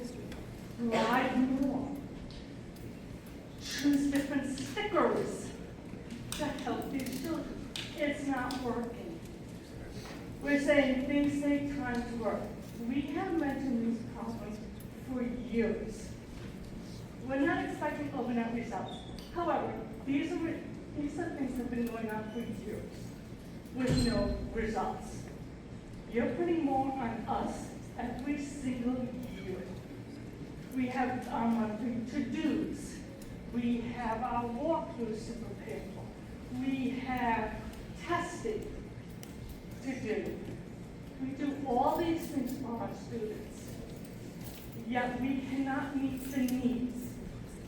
drive more, choose different stickers to help these children. It's not working. We're saying things take time to work. We have mentioned these problems for years. We're not expecting overnight results. However, these are things that have been going on for years with no results. You're putting more on us every single year. We have our monthly to-dos. We have our walkthroughs to prepare for. We have testing to do. We do all these things for our students. Yet we cannot meet the needs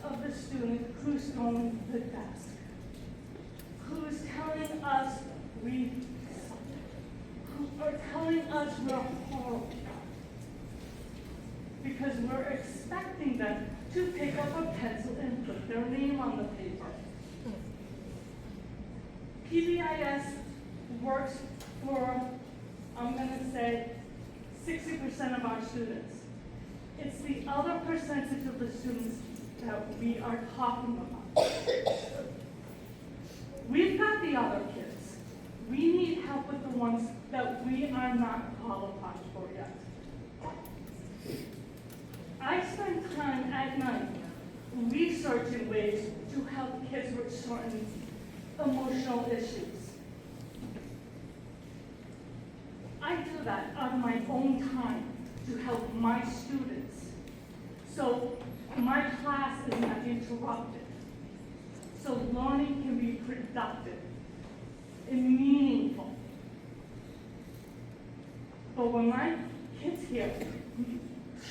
of the student who's going to the desk, who's telling us we suck, who are telling us we're horrible, because we're expecting them to pick up a pencil and put their name on the paper. PBIS works for, I'm going to say, 60% of our students. It's the other percentage of the students that we are talking about. We've got the other kids. We need help with the ones that we are not qualified for yet. I spend time at night researching ways to help kids with certain emotional issues. I do that out of my own time to help my students, so my class is not interrupted, so learning can be productive and meaningful. But when my kids here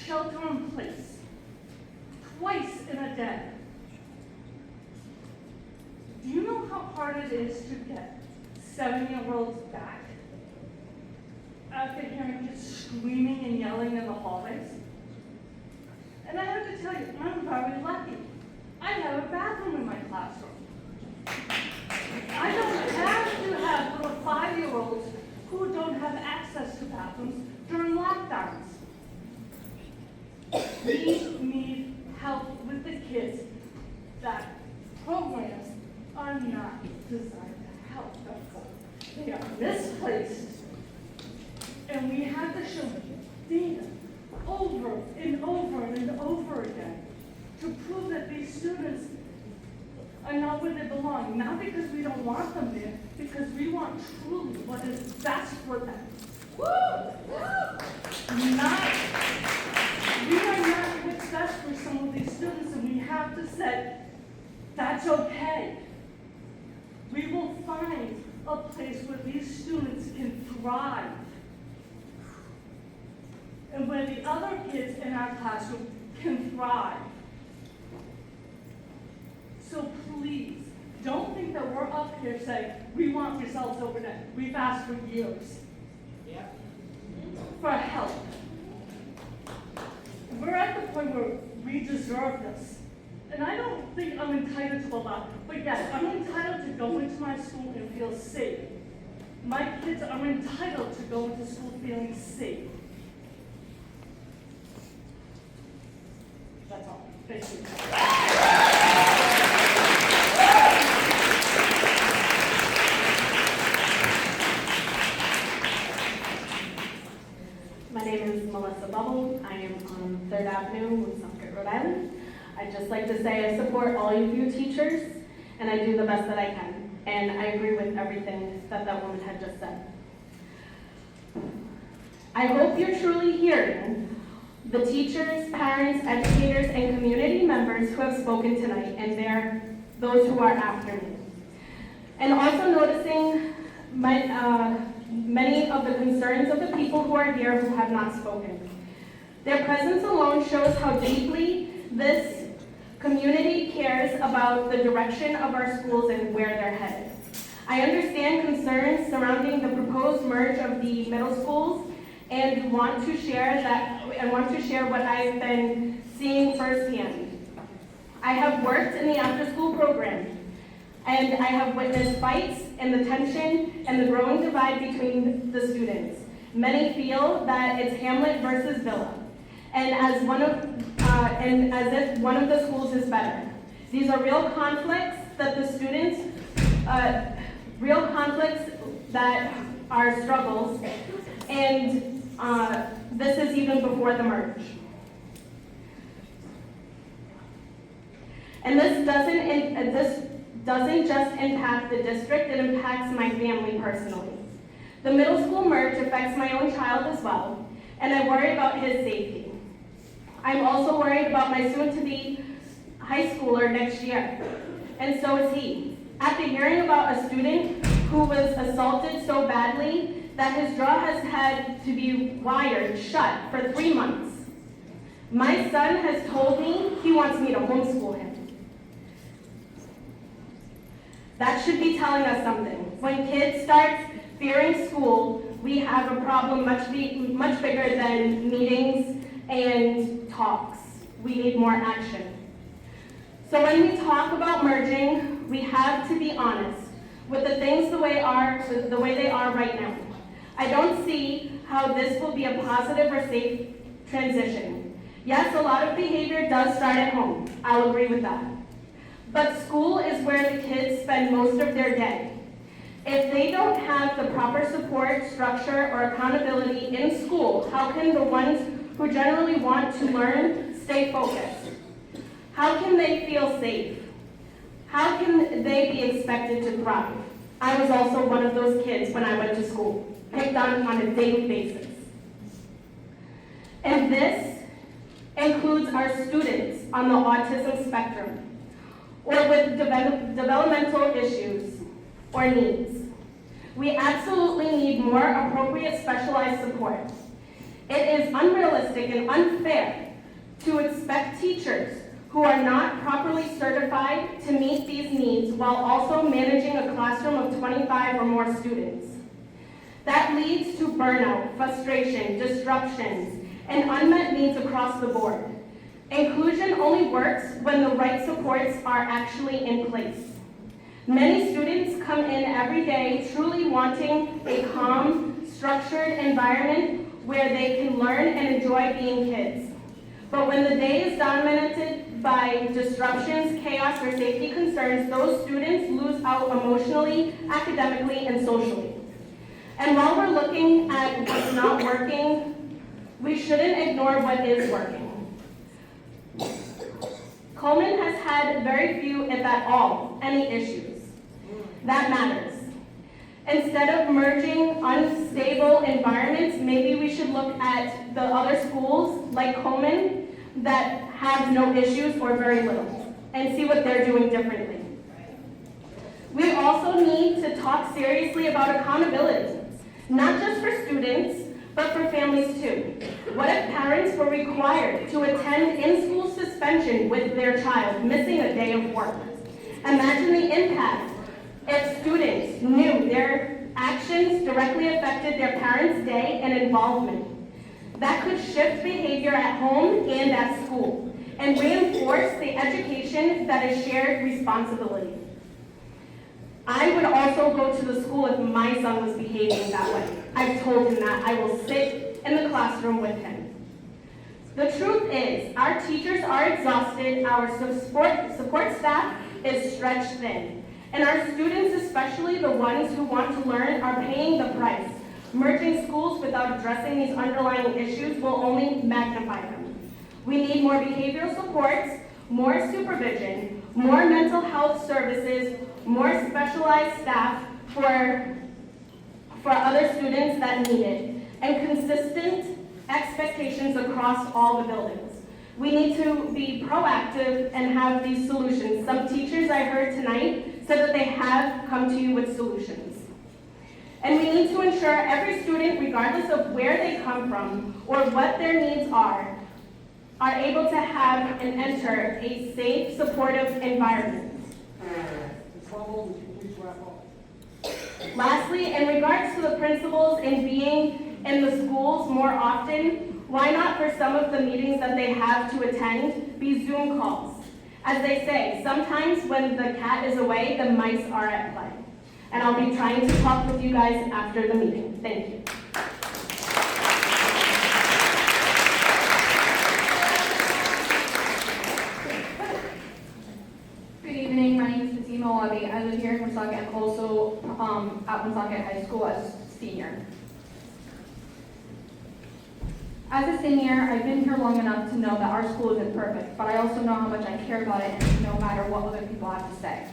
shelter in place twice in a day, do you know how hard it is to get 7-year-olds back after hearing kids screaming and yelling in the hallways? And I have to tell you, I'm very lucky. I have a bathroom in my classroom. I don't have to have little 5-year-olds who don't have access to bathrooms during lockdowns. We need help with the kids that programs are not designed to help them. They are misplaced. And we have to show data over and over and over again to prove that these students are not where they belong. Not because we don't want them there, because we want truly what is best for them. We are not what's best for some of these students, and we have to say, that's okay. We will find a place where these students can thrive, and where the other kids in our classroom can thrive. So please, don't think that we're up here saying, we want results overnight. We've asked for years for help. We're at the point where we deserve this. And I don't think I'm entitled to a lot, but yes, I'm entitled to go into my school and feel safe. My kids are entitled to go into school feeling safe. That's all. Thank you. My name is Melissa Bubble. I Avenue, Woonsocket, Rhode Island. I'd just like to say I support all of you teachers, and I do the best that I can. And I agree with everything that that woman had just said. I hope you're truly hearing the teachers, parents, educators, and community members who have spoken tonight, and those who are after me. And also noticing many of the concerns of the people who are here who have not spoken. Their presence alone shows how deeply this community cares about the direction of our schools and where they're headed. I understand concerns surrounding the proposed merge of the middle schools and want to share what I've been seeing firsthand. I have worked in the after-school program, and I have witnessed fights and the tension and the growing divide between the students. Many feel that it's Hamlet versus Villa, and as if one of the schools is better. These are real conflicts that the students, real conflicts that are struggles, and this is even before the merge. And this doesn't just impact the district, it impacts my family personally. The middle school merge affects my own child as well, and I worry about his safety. I'm also worried about my soon-to-be high schooler next year, and so is he. After hearing about a student who was assaulted so badly that his jaw has had to be wired shut for 3 months, my son has told me he wants me to homeschool him. That should be telling us something. When kids start fearing school, we have a problem much bigger than meetings and talks. We need more action. So when we talk about merging, we have to be honest with the things the way they are right now. I don't see how this will be a positive or safe transition. Yes, a lot of behavior does start at home. I'll agree with that. But school is where the kids spend most of their day. If they don't have the proper support, structure, or accountability in school, how can the ones who generally want to learn stay focused? How can they feel safe? How can they be expected to thrive? I was also one of those kids when I went to school, picked on a daily basis. And this includes our students on the autism spectrum, or with developmental issues or needs. We absolutely need more appropriate specialized support. It is unrealistic and unfair to expect teachers who are not properly certified to meet these needs while also managing a classroom of 25 or more students. That leads to burnout, frustration, disruptions, and unmet needs across the board. Inclusion only works when the right supports are actually in place. Many students come in every day truly wanting a calm, structured environment where they can learn and enjoy being kids. But when the day is dominated by disruptions, chaos, or safety concerns, those students lose out emotionally, academically, and socially. And while we're looking at what's not working, we shouldn't ignore what is working. Coleman has had very few, if at all, any issues. That matters. Instead of merging unstable environments, maybe we should look at the other schools like Coleman that have no issues or very little and see what they're doing differently. We also need to talk seriously about accountability, not just for students, but for families too. What if parents were required to attend in-school suspension with their child missing a day of work? Imagine the impact if students knew their actions directly affected their parents' day and involvement. That could shift behavior at home and at school and reinforce the education that is shared responsibility. I would also go to the school if my son was behaving that way. I've told him that. I will sit in the classroom with him. The truth is, our teachers are exhausted, our support staff is stretched thin, and our students, especially the ones who want to learn, are paying the price. Merging schools without addressing these underlying issues will only magnify them. We need more behavioral supports, more supervision, more mental health services, more specialized staff for other students that need it, and consistent expectations across all the buildings. We need to be proactive and have these solutions. Some teachers I heard tonight said that they have come to you with solutions. And we need to ensure every student, regardless of where they come from or what their needs are able to have and enter a safe, supportive environment. Lastly, in regards to the principals and being in the schools more often, why not for some of the meetings that they have to attend be Zoom calls? As they say, sometimes when the cat is away, the mice are at play. And I'll be trying to talk with you guys after the meeting. Thank you. Good evening, my name is Fatima Wabi. I live here in Woonsocket. I'm also at Woonsocket High School as a senior. As a senior, I've been here long enough to know that our school isn't perfect, but I also know how much I care about it, and no matter what other people have to say.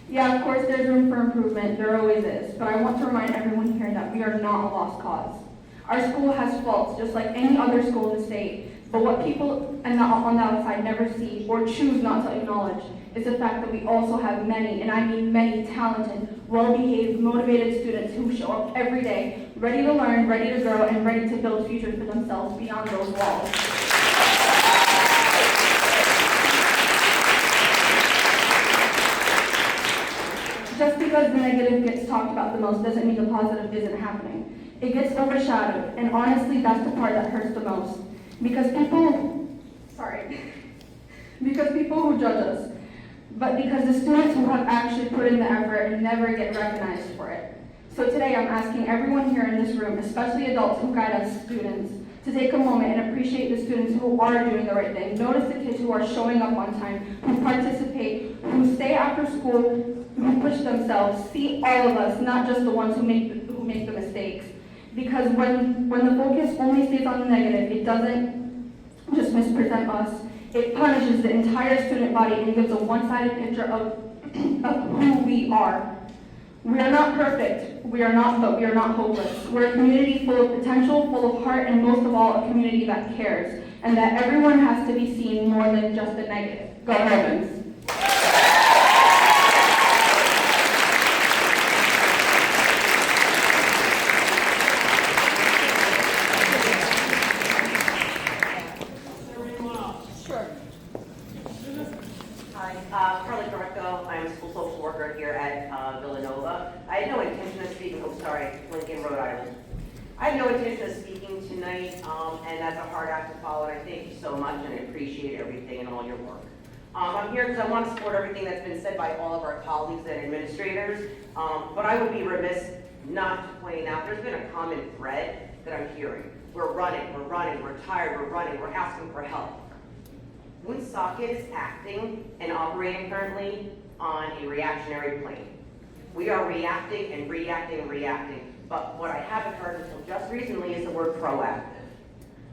Yeah, of course, there's room for improvement, there always is, but I want to remind everyone here that we are not a lost cause. Our school has faults, just like any other school in the state, but what people on the outside never see or choose not to acknowledge is the fact that we also have many, and I mean many, talented, well-behaved, motivated students who show up every day, ready to learn, ready to grow, and ready to build futures for themselves beyond those walls. Just because the negative gets talked about the most doesn't mean the positive isn't happening. It gets overshadowed, and honestly, that's the part that hurts the most. Because people who judge us, but because the students who have actually put in the effort and never get recognized for it. So today I'm asking everyone here in this room, especially adults who guide us students, to take a moment and appreciate the students who are doing the right thing. Notice the kids who are showing up on time, who participate, who stay after school, who push themselves. See all of us, not just the ones who make the mistakes. Because when the focus only stays on the negative, it doesn't just mispresent us. It punishes the entire student body and gives a one-sided picture of who we are. We are not perfect, but we are not hopeless. We're a community full of potential, full of heart, and most of all, a community that cares, and that everyone has to be seen more than just the negative. Go Ravens! I have no intention of speaking tonight, and that's a hard act to follow, and I thank you so much, and I appreciate everything and all your work. I'm here because I want to support everything that's been said by all of our colleagues and administrators, but I would be remiss not to point out there's been a common thread that I'm hearing. We're running, we're tired, we're asking for help. Woonsocket is acting and operating currently on a reactionary plane. We are reacting and reacting and reacting. But what I haven't heard until just recently is the word proactive.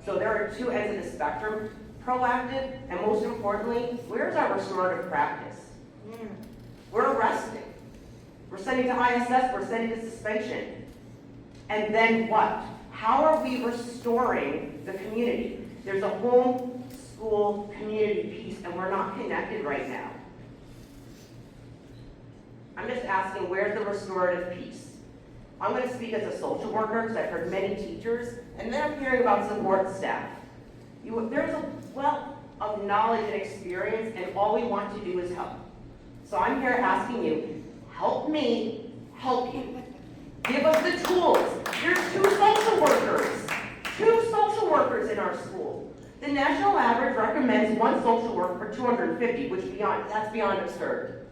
So there are two ends of the spectrum, proactive, and most importantly, where's our restorative practice? We're arresting. We're sending to ISS, we're sending to suspension. And then what? How are we restoring the community? There's a home school community piece, and we're not connected right now. I'm just asking, where's the restorative piece? I'm going to speak as a social worker because I've heard many teachers, and then I'm hearing about support staff. There's a wealth of knowledge and experience, and all we want to do is help. So I'm here asking you, help me help you. Give us the tools. There's two social workers in our school. The national average recommends one social worker for 250, that's beyond absurd.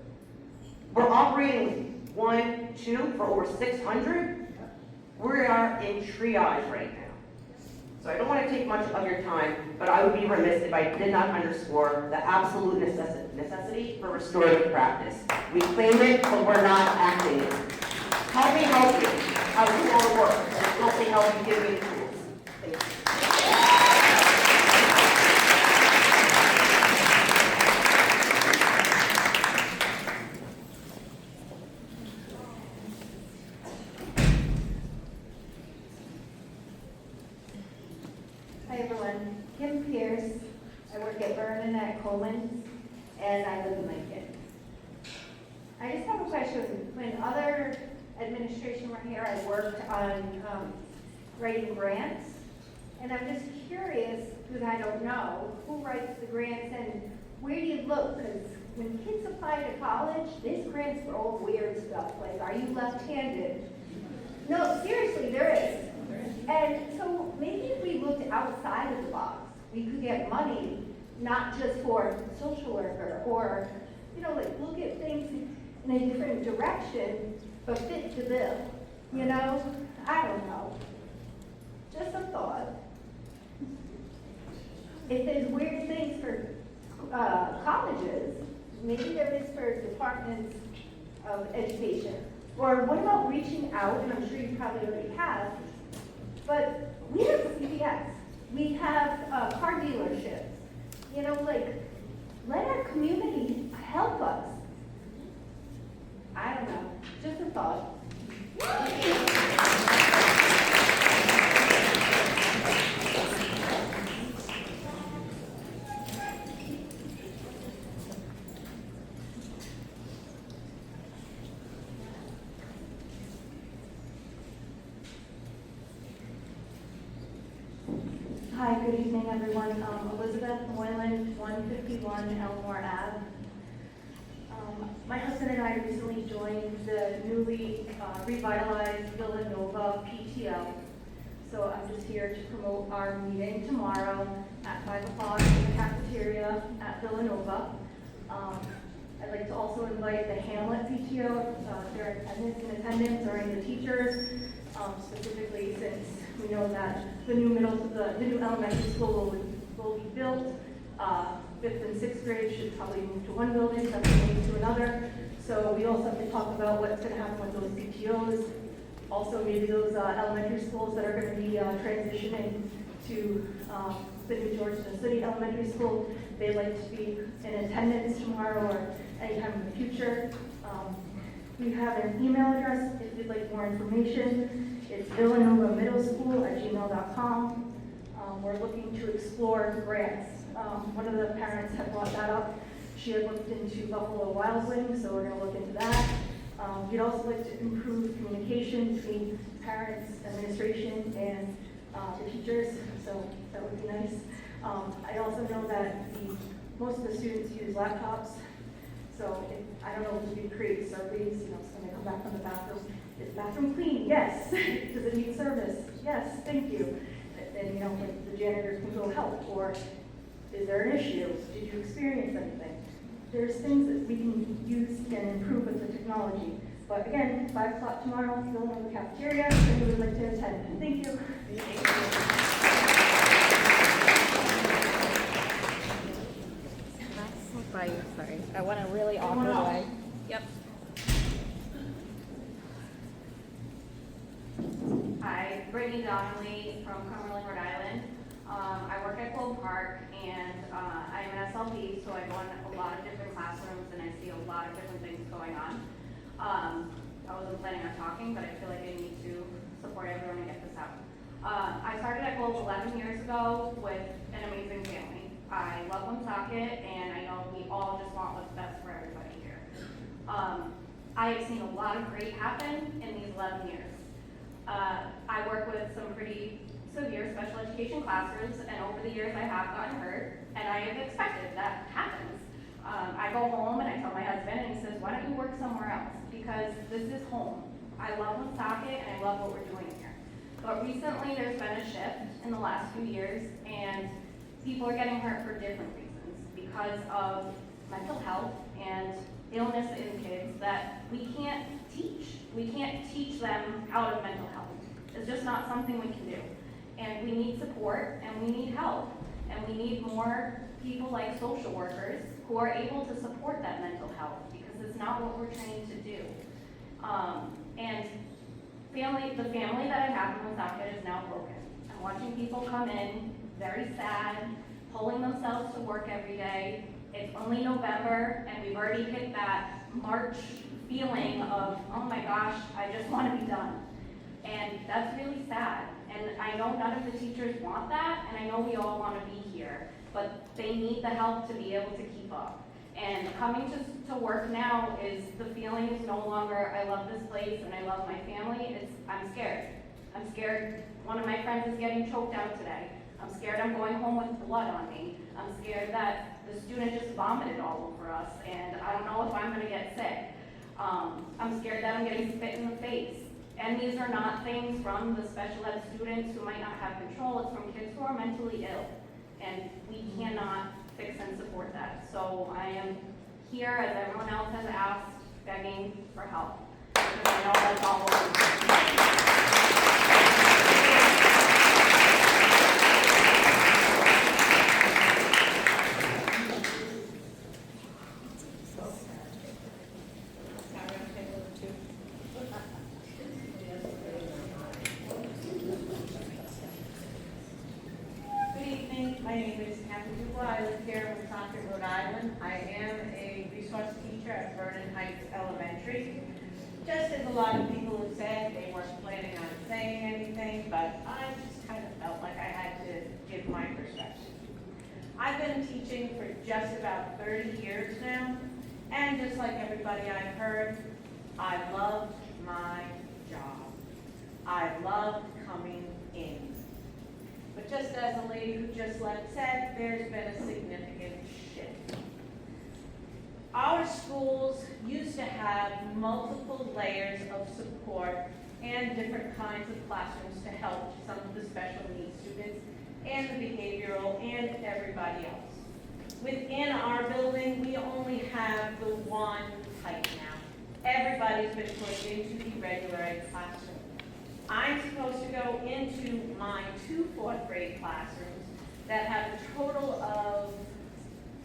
We're operating with 1, 2 for over 600. We are in triage right now. So I don't want to take much of your time, but I would be remiss if I did not underscore the absolute necessity for restorative practice. We claim it, but we're not acting it. Help me help you. I'll do all the work. Help me help you give me the tools. Thank you. everyone. Kim Pierce. I work at Vernon at Coleman, and I live in Lincoln. I just have a question. When other administration were here, I worked on writing grants, and I'm just curious, because I don't know, who writes the grants and where do you look? Because when kids apply to college, there's grants for all weird stuff, like, are you left-handed? No, seriously, there is. And so maybe if we looked outside of the box, we could get money, not just for social worker, or, you know, like, look at things in a different direction, but fit the bill, you know? I don't know. Just a thought. If there's weird things for colleges, maybe there is for departments of education. Or what about reaching out, and I'm sure you probably already have, but we have CVS, we have car dealerships, you know, like, let our community help us. I don't know, just a thought. Hi, good evening, everyone. Elizabeth Moylan, 151 Elmore Ave. My husband and I recently joined the newly revitalized Villanova PTO. So I'm just here to promote our meeting tomorrow at 5 o'clock in the cafeteria at Villanova. I'd like to also invite the Hamlet PTO, if they're in attendance, or any of the teachers, specifically since we know that the new elementary school will be built. 5th and 6th grade should probably move to one building, 7th and 8th to another. So we also have to talk about what's going to happen with those PTOs. Also, maybe those elementary schools that are going to be transitioning to the new Georgetown City Elementary School. They'd like to be in attendance tomorrow or anytime in the future. We have an email address if you'd like more information. It's villanova@gmail.com. We're looking to explore grants. One of the parents had brought that up. She had looked into Buffalo Wild Wings, so we're going to look into that. We'd also like to improve communication between parents, administration, and the teachers, so that would be nice. I also know that most of the students use laptops, so I don't know if we could create surveys, you know, so when they come back from the bathroom, is the bathroom clean? Yes. Does it need service? Yes, thank you. And, you know, like the janitors can go help, or is there an issue? Did you experience anything? There's things that we can use and improve with the technology. But again, 5 o'clock tomorrow, still in the cafeteria, and we would like to attend. Thank you. Sorry, I went a really awkward way. Yep. Hi, Brittany Donnelly from Cumberland, Rhode Island. I work at Globe Park, and I'm an SLP, so I go in a lot of different classrooms, and I see a lot of different things going on. I wasn't planning on talking, but I feel like I need to support everyone and get this out. I started at Globe 11 years ago with an amazing family. I love Woonsocket, and I know we all just want what's best for everybody here. I have seen a lot of great happen in these 11 years. I work with some pretty severe special education classrooms, and over the years I have gotten hurt, and I have expected that happens. I go home and I tell my husband, and he says, why don't you work somewhere else? Because this is home. I love Woonsocket, and I love what we're doing here. But recently there's been a shift in the last few years, and people are getting hurt for different reasons because of mental health and illness in kids that we can't teach. We can't teach them out of mental health. It's just not something we can do. And we need support, and we need help, and we need more people like social workers who are able to support that mental health, because it's not what we're trained to do. And the family that I have in Woonsocket is now broken. I'm watching people come in very sad, pulling themselves to work every day. It's only November, and we've already hit that March feeling of, oh my gosh, I just want to be done. And that's really sad. And I know none of the teachers want that, and I know we all want to be here, but they need the help to be able to keep up. And coming to work now is, the feeling is no longer, I love this place and I love my family, it's, I'm scared. I'm scared one of my friends is getting choked out today. I'm scared I'm going home with blood on me. I'm scared that the student just vomited all over us, and I don't know if I'm gonna get sick. I'm scared that I'm getting spit in the face. And these are not things from the special ed students who might not have control, it's from kids who are mentally ill. And we cannot fix and support that. So I am here, as everyone else has asked, begging for help. Because I know that's all we're doing. My name is Kathy Dubois. I live here in Woonsocket, Rhode Island. I am a resource teacher at Vernon Heights Elementary. Just as a lot of people have said, they weren't planning on saying anything, but I just kind of felt like I had to give my perspective. I've been teaching for just about 30 years now, and just like everybody I've heard, I loved my job. I loved coming in. But just as a lady who just left said, there's been a significant shift. Our schools used to have multiple layers of support and different kinds of classrooms to help some of the special needs students and the behavioral and everybody else. Within our building, we only have the one type now. Everybody's been put into the regular ed classroom. I'm supposed to go into my 2 fourth grade classrooms that have a total of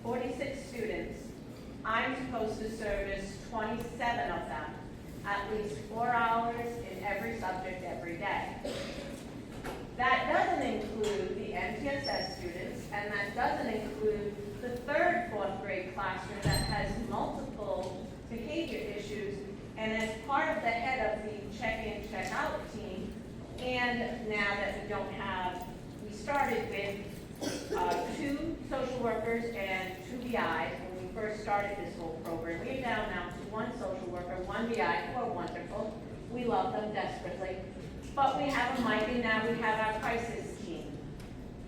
46 students. I'm supposed to service 27 of them, at least 4 hours in every subject every day. That doesn't include the MTSS students, and that doesn't include the 3rd, 4th grade classroom that has multiple behavior issues. And as part of the head of the check-in, check-out team, and now that we don't have, we started with 2 social workers and 2 BIs when we first started this whole program. We're down now to 1 social worker, 1 BI, who are wonderful. We love them desperately. But we have a mic, and now we have our crisis team.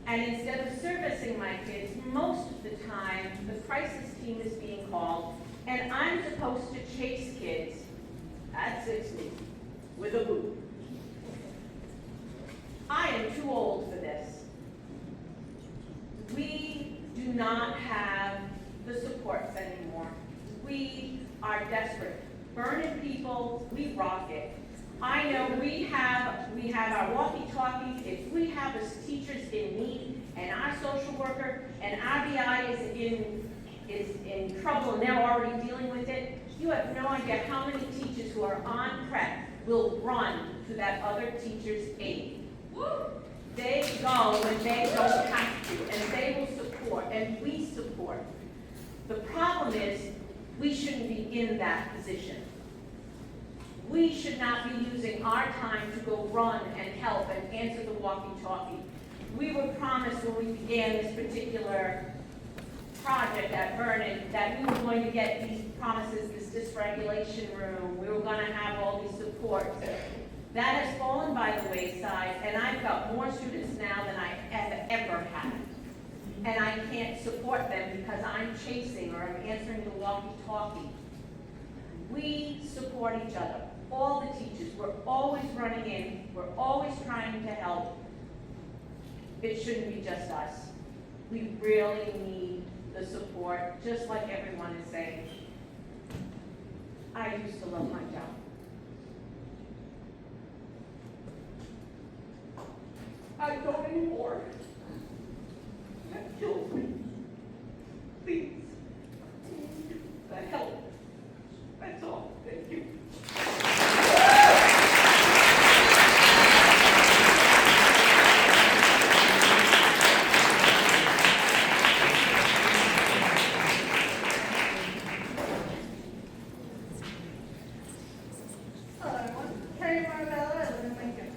And instead of servicing my kids, most of the time, the crisis team is being called, and I'm supposed to chase kids at 60 with a boot. I am too old for this. We do not have the supports anymore. We are desperate. Vernon people, we rock it. I know we have our walkie-talkies. If we have a teachers in need and our social worker and our BI is in trouble and they're already dealing with it, you have no idea how many teachers who are on prep will run to that other teacher's aid. They go when they don't have to, and they will support, and we support. The problem is, we shouldn't be in that position. We should not be using our time to go run and help and answer the walkie-talkie. We were promised when we began this particular project at Vernon that we were going to get these promises, this dysregulation room, we were going to have all these supports. That has fallen by the wayside, and I've got more students now than I have ever had. And I can't support them because I'm chasing or I'm answering the walkie-talkie. We support each other, all the teachers. We're always running in, we're always trying to help. It shouldn't be just us. We really need the support, just like everyone is saying. I used to love my job. I don't anymore. That kills me. Please, that help. That's all. Thank you. Hello, everyone. Carrie Marabella, I live in Lincoln.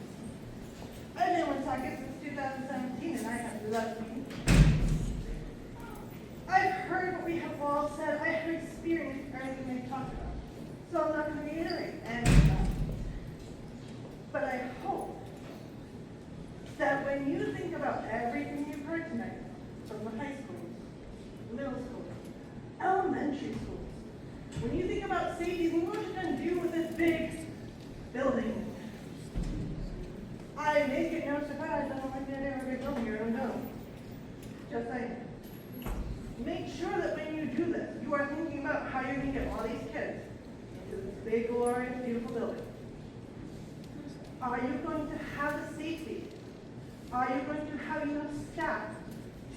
Elizabeth. I've heard what we have all said. I have experienced everything they've talked about. So I'm not going to reiterate any of that. But I hope that when you think about everything you've heard tonight, from the high schools, middle schools, elementary schools, when you think about safety, think what you're going to do with this big building. I make it no surprise, I don't like that ever big building here, I don't know. Just saying. Make sure that when you do this, you are thinking about how you're going to get all these kids into this big, glorious, beautiful building. Are you going to have the safety? Are you going to have enough staff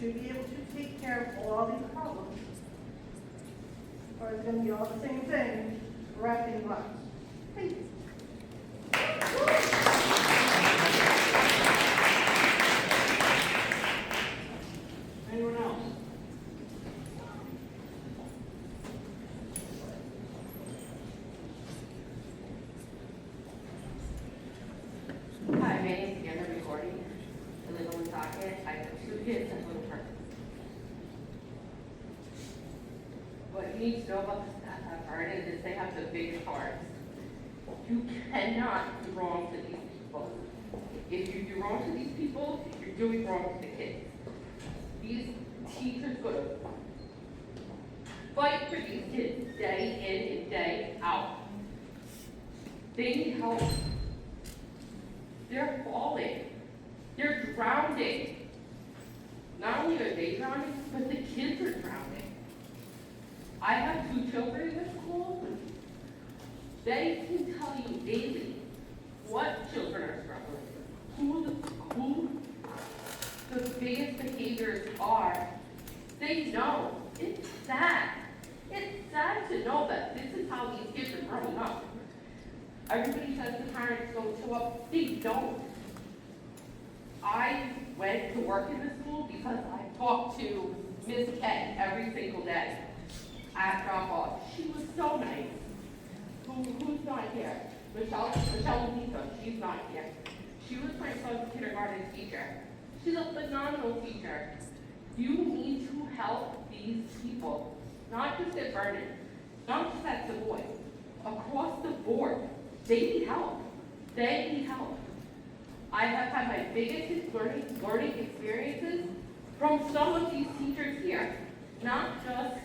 to be able to take care of all these problems? Or is it going to be all the same thing, wrapped in glass? Thank you. Anyone else? Hi, my name is Amanda Recording. I live in Woonsocket. I have 2 kids and 1 person. What you need to know about the staff at Vernon is they have the biggest hearts. You cannot do wrong to these people. If you do wrong to these people, you're doing wrong to the kids. These teachers go to fight for these kids day in and day out. They need help. They're falling. They're drowning. Not only are they drowning, but the kids are drowning. I have 2 children in this school. They can tell you daily what children are struggling with, who the biggest behaviors are. They know. It's sad. It's sad to know that this is how these kids are growing up. Everybody says the parents don't show up. They don't. I went to work in the school because I talked to Ms. K every single day at drop off. She was so nice. Who's not here? Michelle Lisa, she's not here. She was my son's kindergarten teacher. She's a phenomenal teacher. You need to help these people, not just at Vernon, not just at Savoy, across the board. They need help. They need help. I have had my biggest learning experiences from some of these teachers here. Not just,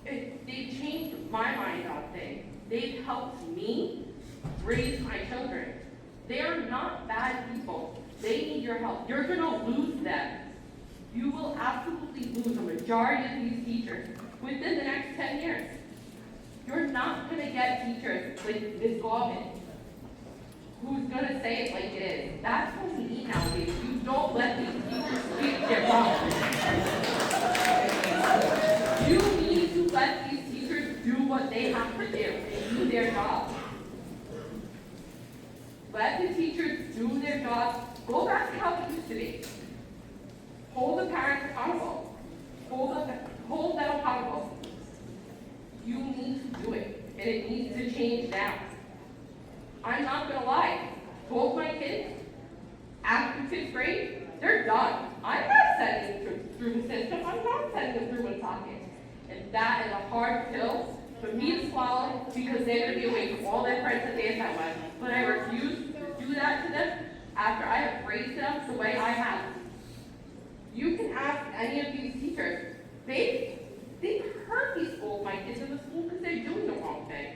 they changed my mind on things. They've helped me raise my children. They are not bad people. They need your help. You're gonna lose them. You will absolutely lose a majority of these teachers within the next 10 years. You're not gonna get teachers like Ms. Gorman, who's gonna say it like it is. That's what we need nowadays. You don't let these teachers speak their mind. You need to let these teachers do what they have to do and do their job. Let the teachers do their job. Go back to how it used to be. Hold the parents accountable. Hold them accountable. You need to do it, and it needs to change now. I'm not gonna lie. Both my kids, after 5th grade, they're done. I'm not sending them through the system. I'm not sending them through Woonsocket. And that is a hard pill for me to swallow because they're gonna be away from all their friends that they have met. But I refuse to do that to them after I have raised them the way I have. You can ask any of these teachers. They've heard me scold my kids in the school because they're doing the wrong thing.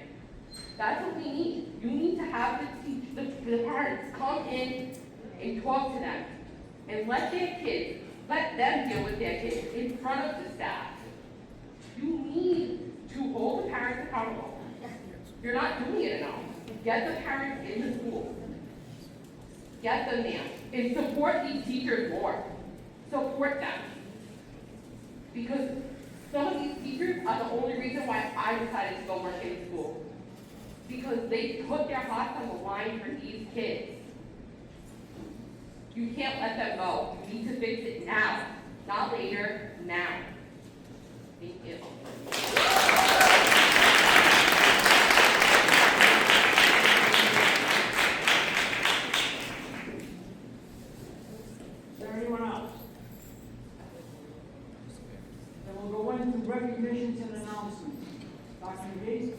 That's what we need. You need to have the parents come in and talk to them and let them deal with their kids in front of the staff. You need to hold the parents accountable. You're not doing it enough. Get the parents in the school. Get them there. And support these teachers more. Support them. Because some of these teachers are the only reason why I decided to go work in school. Because they put their hearts on the line for these kids. You can't let them go. You need to fix it now. Not later, now. Thank you. Is there anyone else? Then we'll go into recognitions and announcements. Dr. McGee?